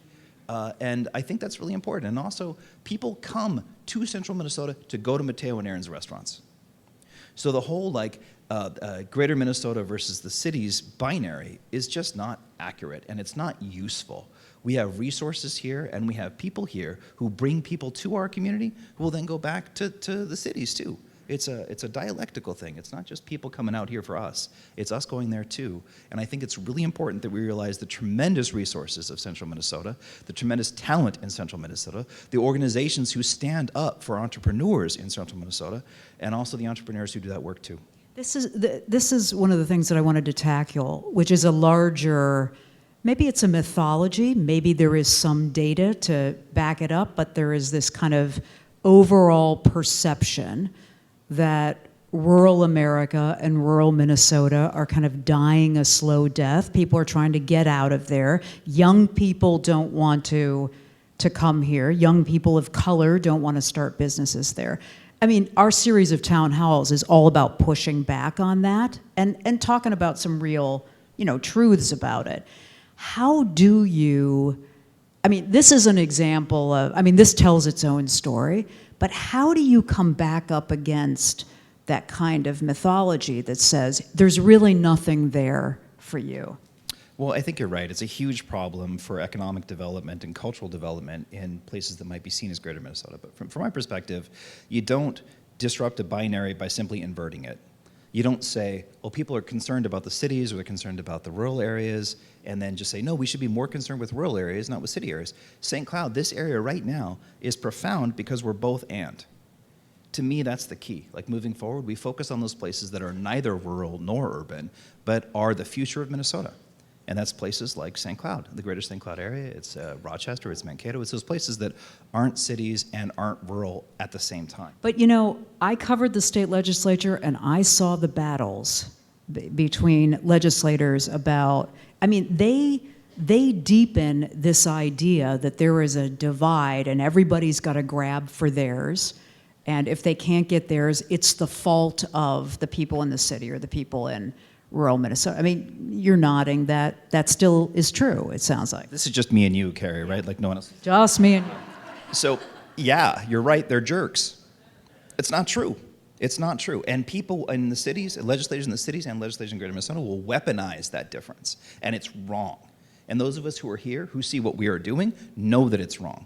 And I think that's really important. And also, people come to central Minnesota to go to Mateo and Aaron's restaurants. So the whole, like, greater Minnesota versus the city's binary is just not accurate, and it's not useful. We have resources here, and we have people here who bring people to our community who will then go back to the cities too. It's a dialectical thing. It's not just people coming out here for us. It's us going there too. And I think it's really important that we realize the tremendous resources of central Minnesota, the tremendous talent in central Minnesota, the organizations who stand up for entrepreneurs in central Minnesota, and also the entrepreneurs who do that work too. This is one of the things that I wanted to tackle, which is a larger, maybe it's a mythology, maybe there is some data to back it up, but there is this kind of overall perception that rural America and rural Minnesota are kind of dying a slow death. People are trying to get out of there. Young people don't want to come here. Young people of color don't want to start businesses there. I mean, our series of town halls is all about pushing back on that and talking about some real, truths about it. How do you, I mean, this is an example of, I mean, this tells its own story, but how do you come back up against that kind of mythology that says there's really nothing there for you? Well, I think you're right. It's a huge problem for economic development and cultural development in places that might be seen as greater Minnesota. But from my perspective, you don't disrupt a binary by simply inverting it. You don't say, well, people are concerned about the cities or they're concerned about the rural areas, and then just say, no, we should be more concerned with rural areas, not with city areas. St. Cloud, this area right now is profound because we're both and. To me, that's the key. Like moving forward, we focus on those places that are neither rural nor urban, but are the future of Minnesota. And that's places like St. Cloud, the greater St. Cloud area. It's Rochester, it's Mankato. It's those places that aren't cities and aren't rural at the same time. But I covered the state legislature and I saw the battles between legislators about, I mean, they deepen this idea that there is a divide and everybody's got to grab for theirs. And if they can't get theirs, it's the fault of the people in the city or the people in rural Minnesota. I mean, you're nodding that still is true, it sounds like. This is just me and you, Kerri, right? Like no one else. Just me and you. So, yeah, you're right, they're jerks. It's not true. It's not true. And people in the cities, legislators in the cities and legislators in greater Minnesota will weaponize that difference. And it's wrong. And those of us who are here, who see what we are doing, know that it's wrong.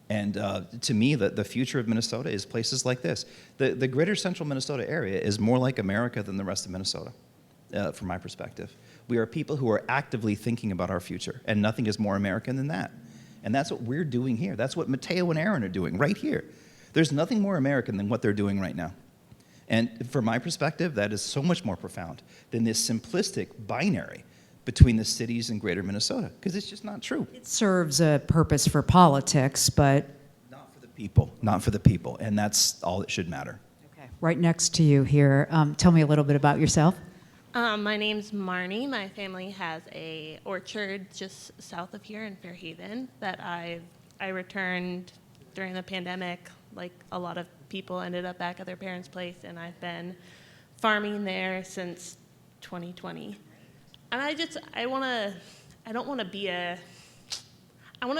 And to me, the future of Minnesota is places like this. The greater central Minnesota area is more like America than the rest of Minnesota. From my perspective. We are people who are actively thinking about our future, and nothing is more American than that. And that's what we're doing here. That's what Mateo and Aaron are doing right here. There's nothing more American than what they're doing right now. And from my perspective, that is so much more profound than this simplistic binary between the cities and greater Minnesota, because it's just not true. It serves a purpose for politics, but not for the people. Not for the people, and that's all that should matter. Okay. Right next to you here, tell me a little bit about yourself. My name's Marnie. My family has a orchard just south of here in Fairhaven that I returned during the pandemic. Like a lot of people ended up back at their parents' place, and I've been farming there since 2020. And I want to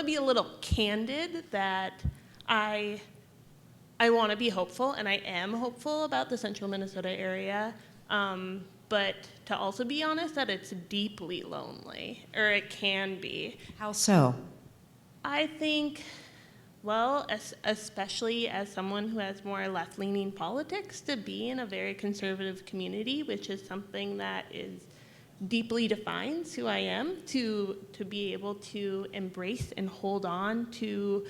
be a little candid that I want to be hopeful, and I am hopeful about the central Minnesota area. But to also be honest that it's deeply lonely, or it can be. How so? I think, well, especially as someone who has more left-leaning politics, to be in a very conservative community, which is something that is deeply defines who I am, to be able to embrace and hold on to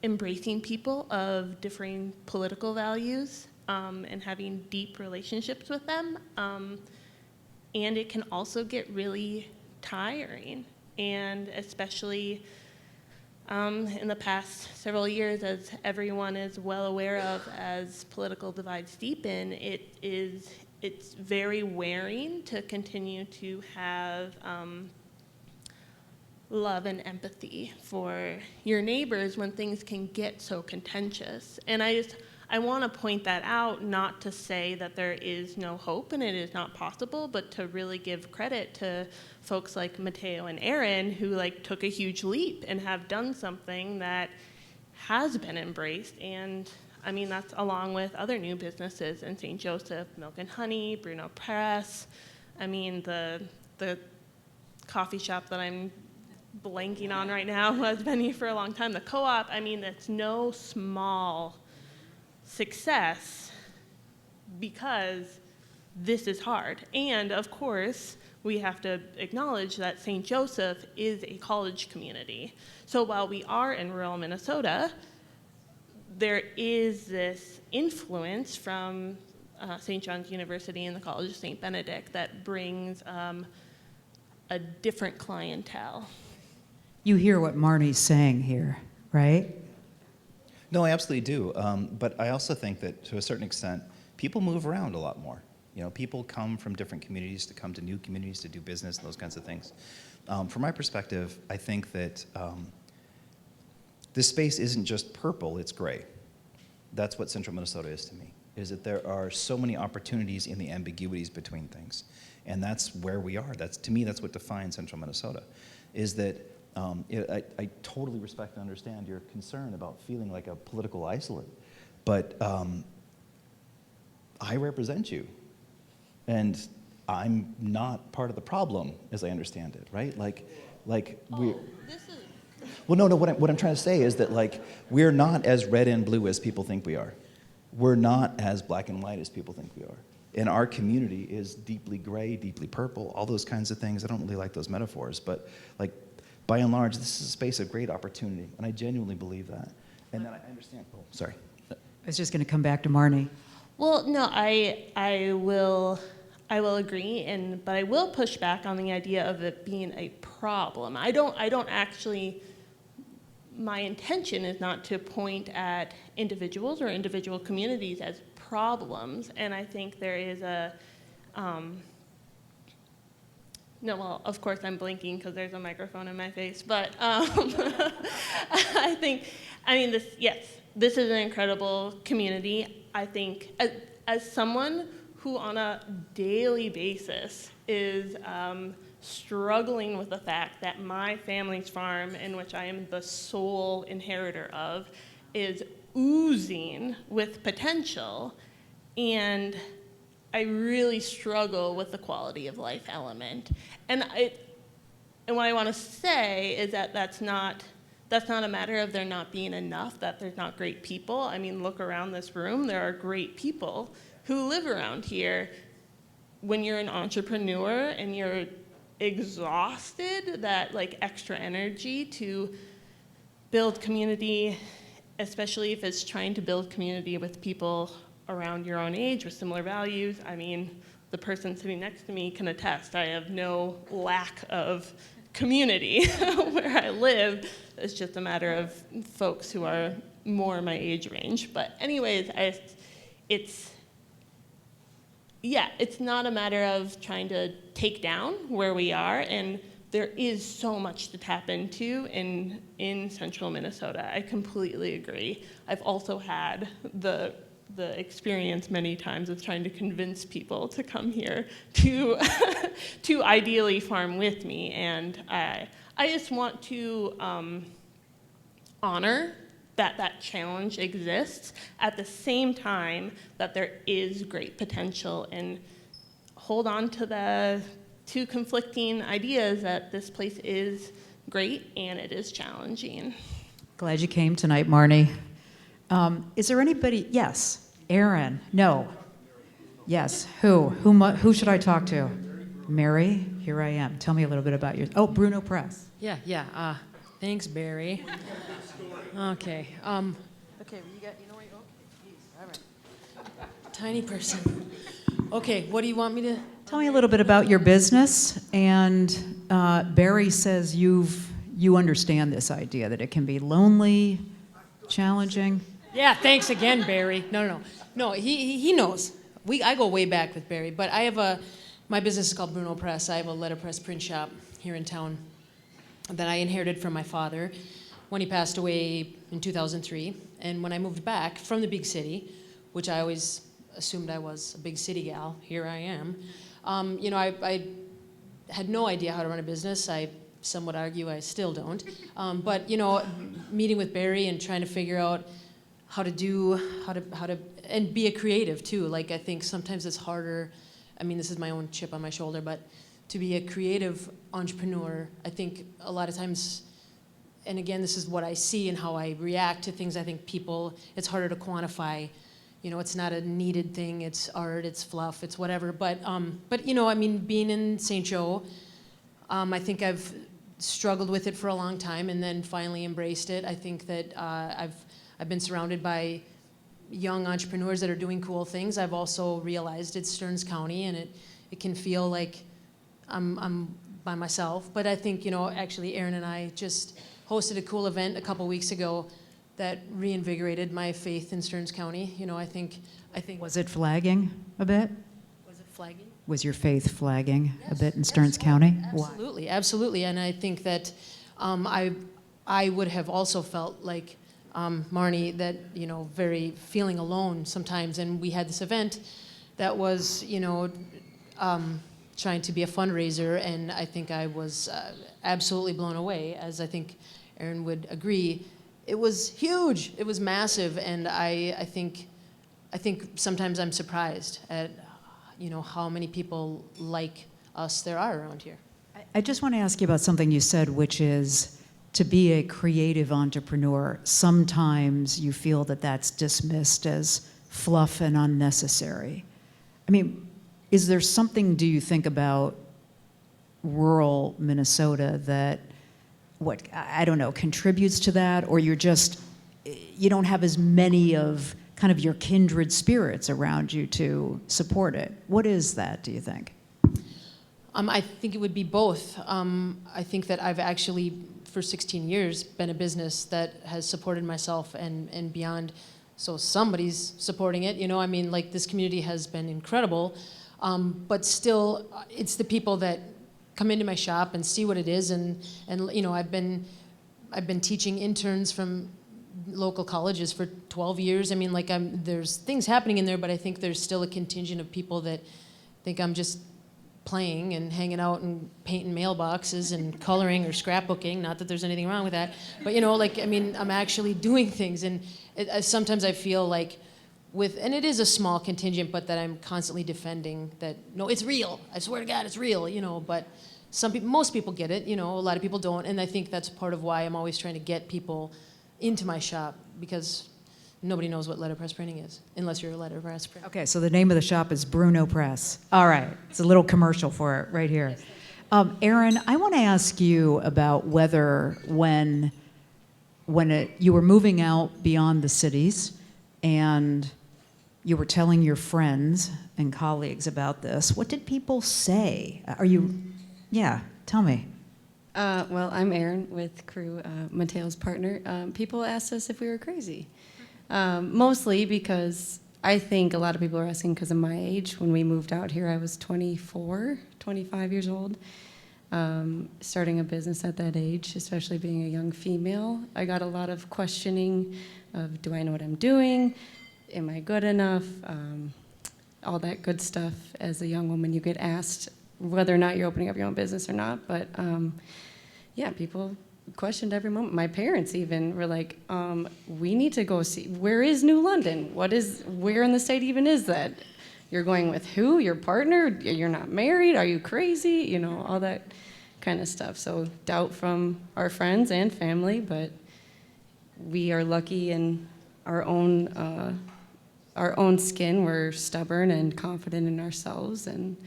embracing people of differing political values. And having deep relationships with them. And it can also get really tiring. And especially in the past several years, as everyone is well aware of, as political divides deepen, it's very wearing to continue to have love and empathy for your neighbors when things can get so contentious. And I want to point that out, not to say that there is no hope and it is not possible, but to really give credit to folks like Mateo and Aaron who took a huge leap and have done something that has been embraced. And I mean, that's along with other new businesses in St. Joseph, Milk and Honey, Bruno Press. I mean, the coffee shop that I'm blanking on right now has been here for a long time, the co-op. I mean, it's no small success because this is hard. And of course, we have to acknowledge that St. Joseph is a college community. So while we are in rural Minnesota, there is this influence from St. John's University and the College of St. Benedict that brings a different clientele. You hear what Marnie's saying here, right? No, I absolutely do. But I also think that to a certain extent, people move around a lot more. People come from different communities to come to new communities to do business, those kinds of things. From my perspective, I think that this space isn't just purple, it's gray. That's what Central Minnesota is to me, is that there are so many opportunities in the ambiguities between things. And that's where we are. To me, that's what defines Central Minnesota, is that I totally respect and understand your concern about feeling like a political isolate, but I represent you, and I'm not part of the problem, as I understand it, right? Well, no. What I'm trying to say is that we're not as red and blue as people think we are. We're not as black and white as people think we are. And our community is deeply gray, deeply purple, all those kinds of things. I don't really like those metaphors, but by and large, this is a space of great opportunity, and I genuinely believe that. And then I understand. Oh, sorry. I was just going to come back to Marnie. Well, no, I will agree, but I will push back on the idea of it being a problem. I don't actually. My intention is not to point at individuals or individual communities as problems, and I think there is a. No, well, of course I'm blinking because there's a microphone in my face, but this is an incredible community. I think as someone who on a daily basis is struggling with the fact that my family's farm, in which I am the sole inheritor of, is oozing with potential, and I really struggle with the quality of life element. And what I want to say is that that's not a matter of there not being enough, that there's not great people. I mean, look around this room, there are great people who live around here. When you're an entrepreneur and you're exhausted, that extra energy to build community, especially if it's trying to build community with people around your own age with similar values. I mean, the person sitting next to me can attest. I have no lack of community where I live. It's just a matter of folks who are more my age range. But anyways, it's not a matter of trying to take down where we are, and there is so much to tap into in central Minnesota. I completely agree. I've also had the experience many times of trying to convince people to come here to to ideally farm with me, and I just want to honor that challenge exists at the same time that there is great potential, and hold on to the two conflicting ideas that this place is great and it is challenging. Glad you came tonight, Marnie. Is there anybody? Yes. Aaron? No. Yes. Who should I talk to? Mary? Here I am. Tell me a little bit about your. Oh, Bruno Press. Yeah. Thanks, Barry. Okay. Okay. You know where you go? All right. Tiny person. Okay. What do you want me to? Tell me a little bit about your business. And Barry says you understand this idea that it can be lonely, challenging. Yeah, thanks again, Barry. No, he knows. I go way back with Barry, but I have my business is called Bruno Press. I have a letterpress print shop here in town that I inherited from my father when he passed away in 2003. And when I moved back from the big city, which I always assumed I was a big city gal, here I am. I had no idea how to run a business. Some would argue I still don't. But meeting with Barry and trying to figure out how to and be a creative too. I think sometimes it's harder. I mean, this is my own chip on my shoulder, but to be a creative entrepreneur, I think a lot of times, and again, this is what I see and how I react to things. I think it's harder to quantify. It's not a needed thing. It's art. It's fluff. It's whatever. But being in St. Joe, I think I've struggled with it for a long time, and then finally embraced it. I think that I've been surrounded by young entrepreneurs that are doing cool things. I've also realized it's Stearns County, and it can feel like I'm by myself. But I think, actually Aaron and I just hosted a cool event a couple weeks ago that reinvigorated my faith in Stearns County. I think. Was it flagging a bit? Was it flagging? Was your faith flagging a bit in Stearns County? Absolutely. And I think that I would have also felt like Marnie, that, very feeling alone sometimes. And we had this event that was, trying to be a fundraiser, and I think I was absolutely blown away, as I think Aaron would agree. It was huge. It was massive, and I think sometimes I'm surprised at, how many people like us there are around here. I just want to ask you about something you said, which is to be a creative entrepreneur, sometimes you feel that that's dismissed as fluff and unnecessary. I mean, is there something, do you think, about rural Minnesota that, I don't know, contributes to that? Or you don't have as many of kind of your kindred spirits around you to support it? What is that, do you think? I think it would be both. I think that I've actually, for 16 years, been a business that has supported myself and beyond. So somebody's supporting it, this community has been incredible. But still, it's the people that come into my shop and see what it is, and I've been teaching interns from local colleges for 12 years. There's things happening in there, but I think there's still a contingent of people that think I'm just playing and hanging out and painting mailboxes and coloring or scrapbooking. Not that there's anything wrong with that, but I'm actually doing things, and sometimes I feel like and it is a small contingent, but that I'm constantly defending that, no, it's real. I swear to God, it's real, but most people get it, a lot of people don't. And I think that's part of why I'm always trying to get people into my shop, because nobody knows what letterpress printing is, unless you're a letterpress printer. Okay, so the name of the shop is Bruno Press. All right, it's a little commercial for it right here. Aaron, I want to ask you about whether when you were moving out beyond the cities and you were telling your friends and colleagues about this, what did people say? Tell me. Well, I'm Erin with Crew, Mateo's partner. People asked us if we were crazy, mostly because I think a lot of people are asking because of my age. When we moved out here, I was 24, 25 years old. Starting a business at that age, especially being a young female, I got a lot of questioning of, do I know what I'm doing? Am I good enough? All that good stuff. As a young woman, you get asked whether or not you're opening up your own business or not. But people questioned every moment. My parents even were like, we need to go see, where is New London? Where in the state even is that? You're going with who? Your partner? You're not married? Are you crazy? All that kind of stuff. So doubt from our friends and family, but we are lucky in our own skin. We're stubborn and confident in ourselves and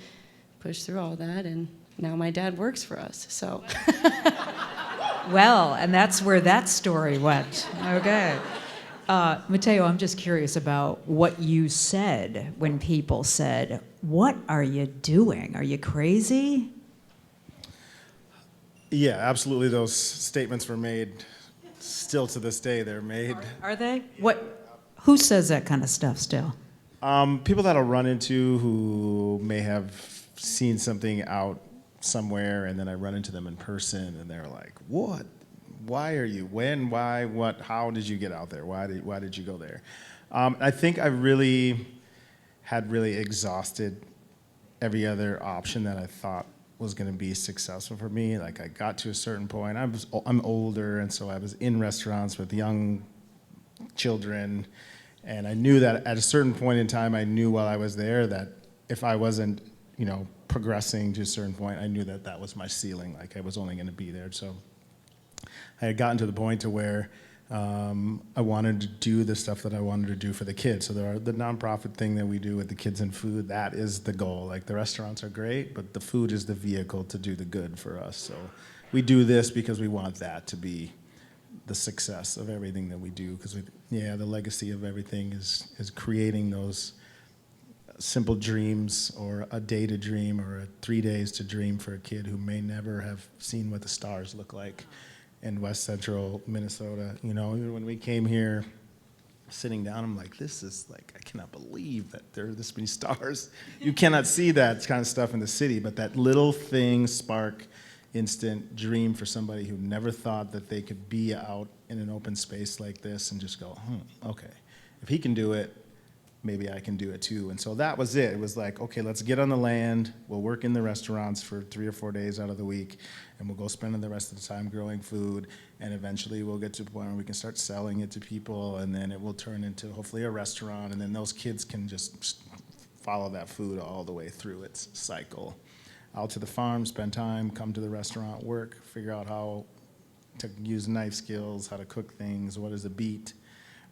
push through all that. And now my dad works for us, so. Well, and that's where that story went. Okay. Mateo, I'm just curious about what you said when people said, what are you doing? Are you crazy? Yeah, absolutely. Those statements were made. Still to this day, they're made. Are they? Who says that kind of stuff still? People that I'll run into who may have seen something out somewhere, and then I run into them in person, and they're like, "What? Why are you? When? Why? What? How did you get out there? Why did you go there?" I think I had exhausted every other option that I thought was going to be successful for me. Like, I got to a certain point. I'm older, and so I was in restaurants with young children, and I knew that at a certain point in time, I knew while I was there that if I wasn't, progressing to a certain point, I knew that that was my ceiling. Like, I was only going to be there. So I had gotten to the point to where I wanted to do the stuff that I wanted to do for the kids. So the nonprofit thing that we do with the kids and food, that is the goal. Like, the restaurants are great, but the food is the vehicle to do the good for us. So we do this because we want that to be the success of everything that we do. Because the legacy of everything is creating those simple dreams, or a day to dream, or 3 days to dream for a kid who may never have seen what the stars look like in West Central Minnesota. Even when we came here, sitting down, I'm like, this is like, I cannot believe that there are this many stars. You cannot see that kind of stuff in the city, but that little thing spark instant dream for somebody who never thought that they could be out in an open space like this and just go, okay, if he can do it, maybe I can do it too. And so that was it. It was like, okay, let's get on the land. We'll work in the restaurants for 3 or 4 days out of the week, and we'll go spend the rest of the time growing food. And eventually we'll get to a point where we can start selling it to people, and then it will turn into hopefully a restaurant, and then those kids can just follow that food all the way through its cycle. Out to the farm, spend time, come to the restaurant, work, figure out how to use knife skills, how to cook things, what is a beet,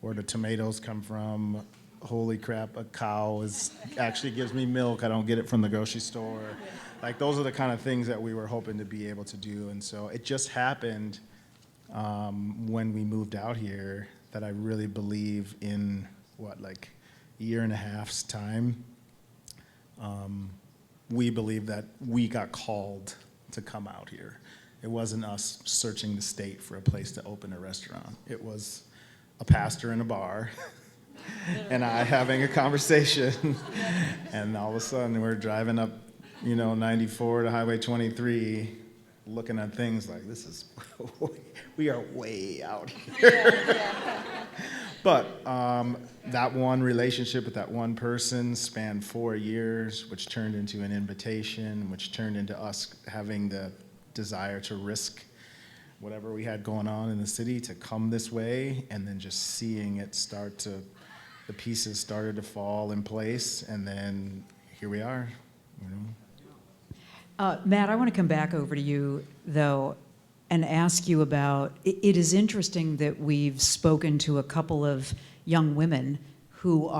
where do tomatoes come from. Holy crap, a cow actually gives me milk. I don't get it from the grocery store. Like, those are the kind of things that we were hoping to be able to do. And so it just happened when we moved out here that I really believe in, like a year and a half's time, we believe that we got called to come out here. It wasn't us searching the state for a place to open a restaurant. It was a pastor in a bar and I having a conversation, and all of a sudden we're driving up, 94 to Highway 23, looking at things like, this is, we are way out here. But that one relationship with that one person spanned 4 years, which turned into an invitation, which turned into us having the desire to risk whatever we had going on in the city to come this way, and then just seeing it the pieces started to fall in place, and then here we are. Matt, I want to come back over to you, though, and ask you about, it is interesting that we've spoken to a couple of young women who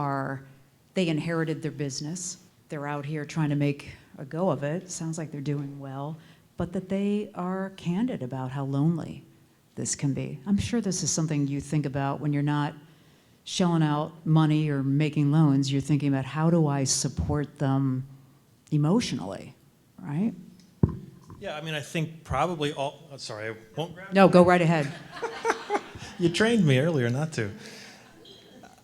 they inherited their business, they're out here trying to make a go of it, sounds like they're doing well, but that they are candid about how lonely this can be. I'm sure this is something you think about when you're not shelling out money or making loans. You're thinking about, how do I support them emotionally, right? Yeah, I mean, I think probably sorry, I won't grab No, go right ahead. You trained me earlier not to.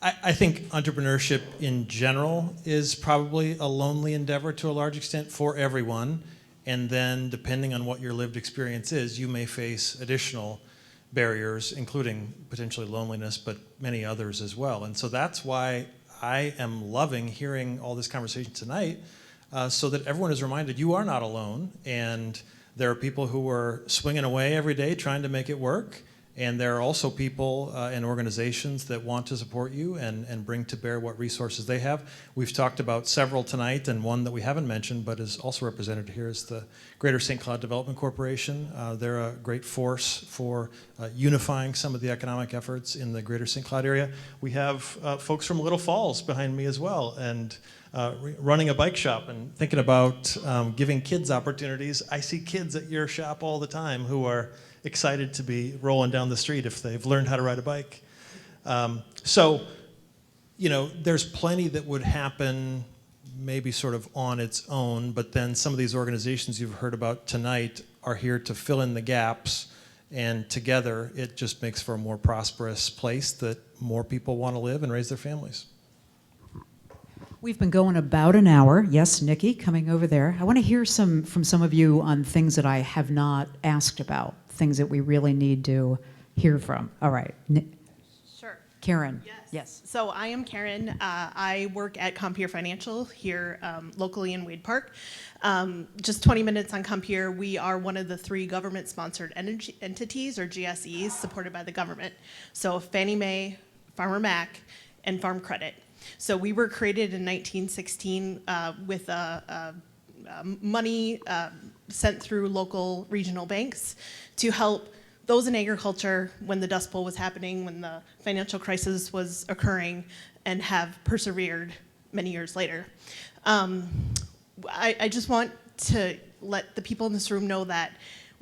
I think entrepreneurship in general is probably a lonely endeavor to a large extent for everyone. And then depending on what your lived experience is, you may face additional barriers, including potentially loneliness, but many others as well. And so that's why I am loving hearing all this conversation tonight, so that everyone is reminded you are not alone, and there are people who are swinging away every day trying to make it work, and there are also people and organizations that want to support you and bring to bear what resources they have. We've talked about several tonight, and one that we haven't mentioned but is also represented here is the Greater St. Cloud Development Corporation. They're a great force for unifying some of the economic efforts in the Greater St. Cloud area. We have folks from Little Falls behind me as well, and running a bike shop and thinking about giving kids opportunities. I see kids at your shop all the time who are excited to be rolling down the street if they've learned how to ride a bike. So, there's plenty that would happen maybe sort of on its own, but then some of these organizations you've heard about tonight are here to fill in the gaps, and together it just makes for a more prosperous place that more people want to live and raise their families. We've been going about an hour. Yes, Nikki, coming over there. I want to hear from some of you on things that I have not asked about, things that we really need to hear from. All right. Sure. Karen. Yes. So I am Karen. I work at Compeer Financial here locally in Wade Park. Just 20 minutes on Compeer. We are one of the 3 government-sponsored entities, or GSEs, supported by the government. So Fannie Mae, Farmer Mac, and Farm Credit. So we were created in 1916 with money sent through local regional banks to help those in agriculture when the Dust Bowl was happening, when the financial crisis was occurring, and have persevered many years later. I just want to let the people in this room know that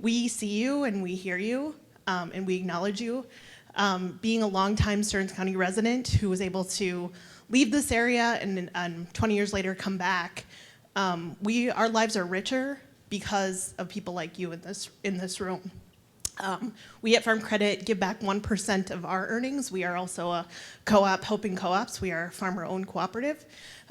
we see you and we hear you, and we acknowledge you. Being a longtime Stearns County resident who was able to leave this area and 20 years later come back, our lives are richer because of people like you in this room. We at Farm Credit give back 1% of our earnings. We are also a co-op helping co-ops. We are a farmer-owned cooperative.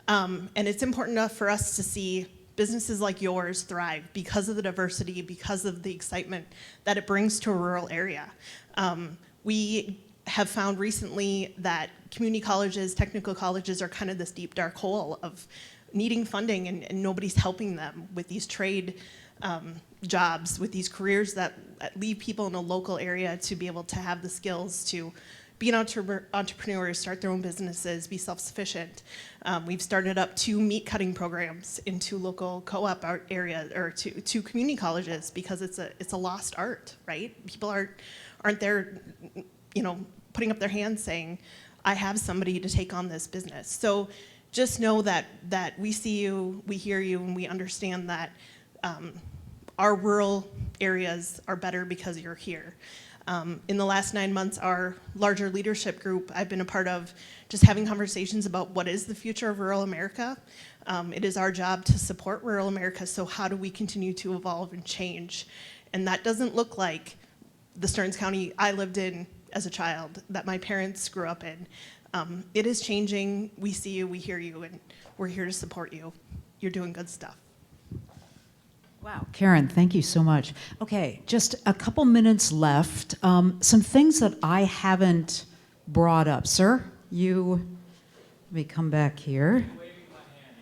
And it's important enough for us to see businesses like yours thrive because of the diversity, because of the excitement that it brings to a rural area. We have found recently that community colleges, technical colleges are kind of this deep, dark hole of needing funding, and nobody's helping them with these trade jobs, with these careers that leave people in a local area to be able to have the skills to be an entrepreneur, start their own businesses, be self-sufficient. We've started up 2 meat cutting programs into local co-op areas, or two community colleges, because it's a lost art, right? People aren't there, putting up their hands saying, I have somebody to take on this business. So just know that we see you, we hear you, and we understand that our rural areas are better because you're here. In the last 9 months, our larger leadership group I've been a part of, just having conversations about what is the future of rural America. It is our job to support rural America, so how do we continue to evolve and change? And that doesn't look like the Stearns County I lived in as a child, that my parents grew up in. It is changing. We see you, we hear you, and we're here to support you. You're doing good stuff. Wow, Karen, thank you so much. Okay, just a couple minutes left. Some things that I haven't brought up. Sir, let me come back here.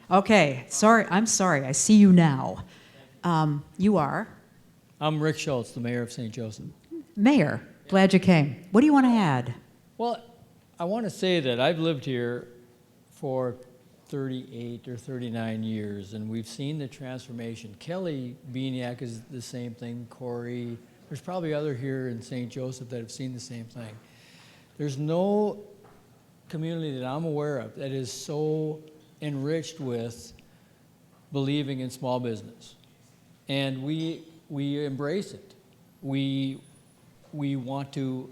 Okay, I'm sorry, I see you now. You are? I'm Rick Schultz, the mayor of St. Joseph. Mayor, glad you came. What do you want to add? Well, I want to say that I've lived here for 38 or 39 years, and we've seen the transformation. Kelly Beaniak is the same thing, Corey. There's probably other here in St. Joseph that have seen the same thing. There's no community that I'm aware of that is so enriched with believing in small business. And we embrace it. We want to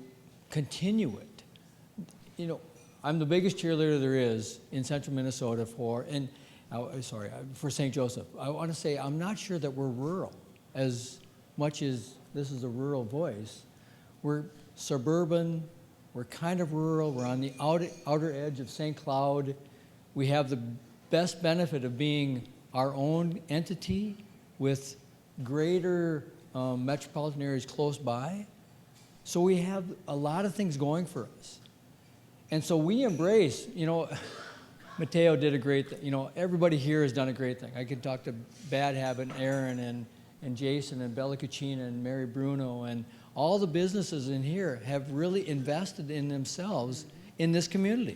continue it. I'm the biggest cheerleader there is in central Minnesota for St. Joseph. I want to say I'm not sure that we're rural as much as this is a rural voice. We're suburban, we're kind of rural, we're on the outer edge of St. Cloud. We have the best benefit of being our own entity with greater metropolitan areas close by. So we have a lot of things going for us. And so we embrace, Mateo did a great thing. Everybody here has done a great thing. I could talk to Bad Habit, Aaron, and Jason, and Bella Cucina, and Mary Bruno, and all the businesses in here have really invested in themselves in this community.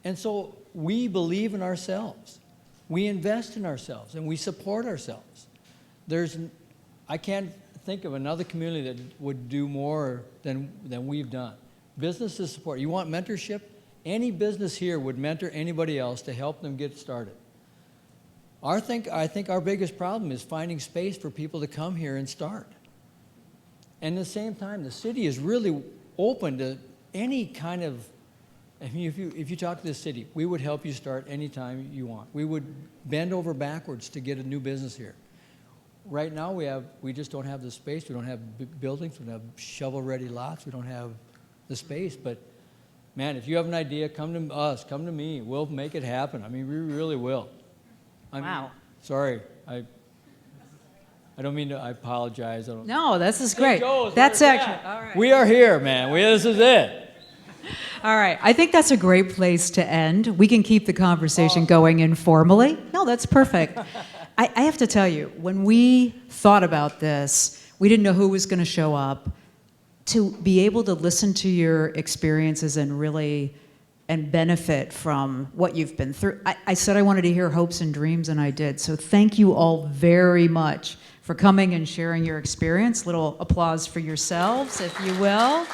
And so we believe in ourselves. We invest in ourselves, and we support ourselves. I can't think of another community that would do more than we've done. Businesses support. You want mentorship? Any business here would mentor anybody else to help them get started. I think our biggest problem is finding space for people to come here and start. And at the same time, the city is really open to any kind of, if you talk to the city, we would help you start anytime you want. We would bend over backwards to get a new business here. Right now we just don't have the space. We don't have buildings. We don't have shovel-ready lots. We don't have the space. But man, if you have an idea, come to us, come to me. We'll make it happen. I mean, we really will. Wow. Sorry, I don't mean to. I apologize. No, this is great. Joe's, That's actually all right. We are here, man. This is it. All right. I think that's a great place to end. We can keep the conversation going informally. No, that's perfect. I have to tell you, when we thought about this, we didn't know who was going to show up. To be able to listen to your experiences and benefit from what you've been through. I said I wanted to hear hopes and dreams, and I did. So thank you all very much for coming and sharing your experience. Little applause for yourselves, if you will.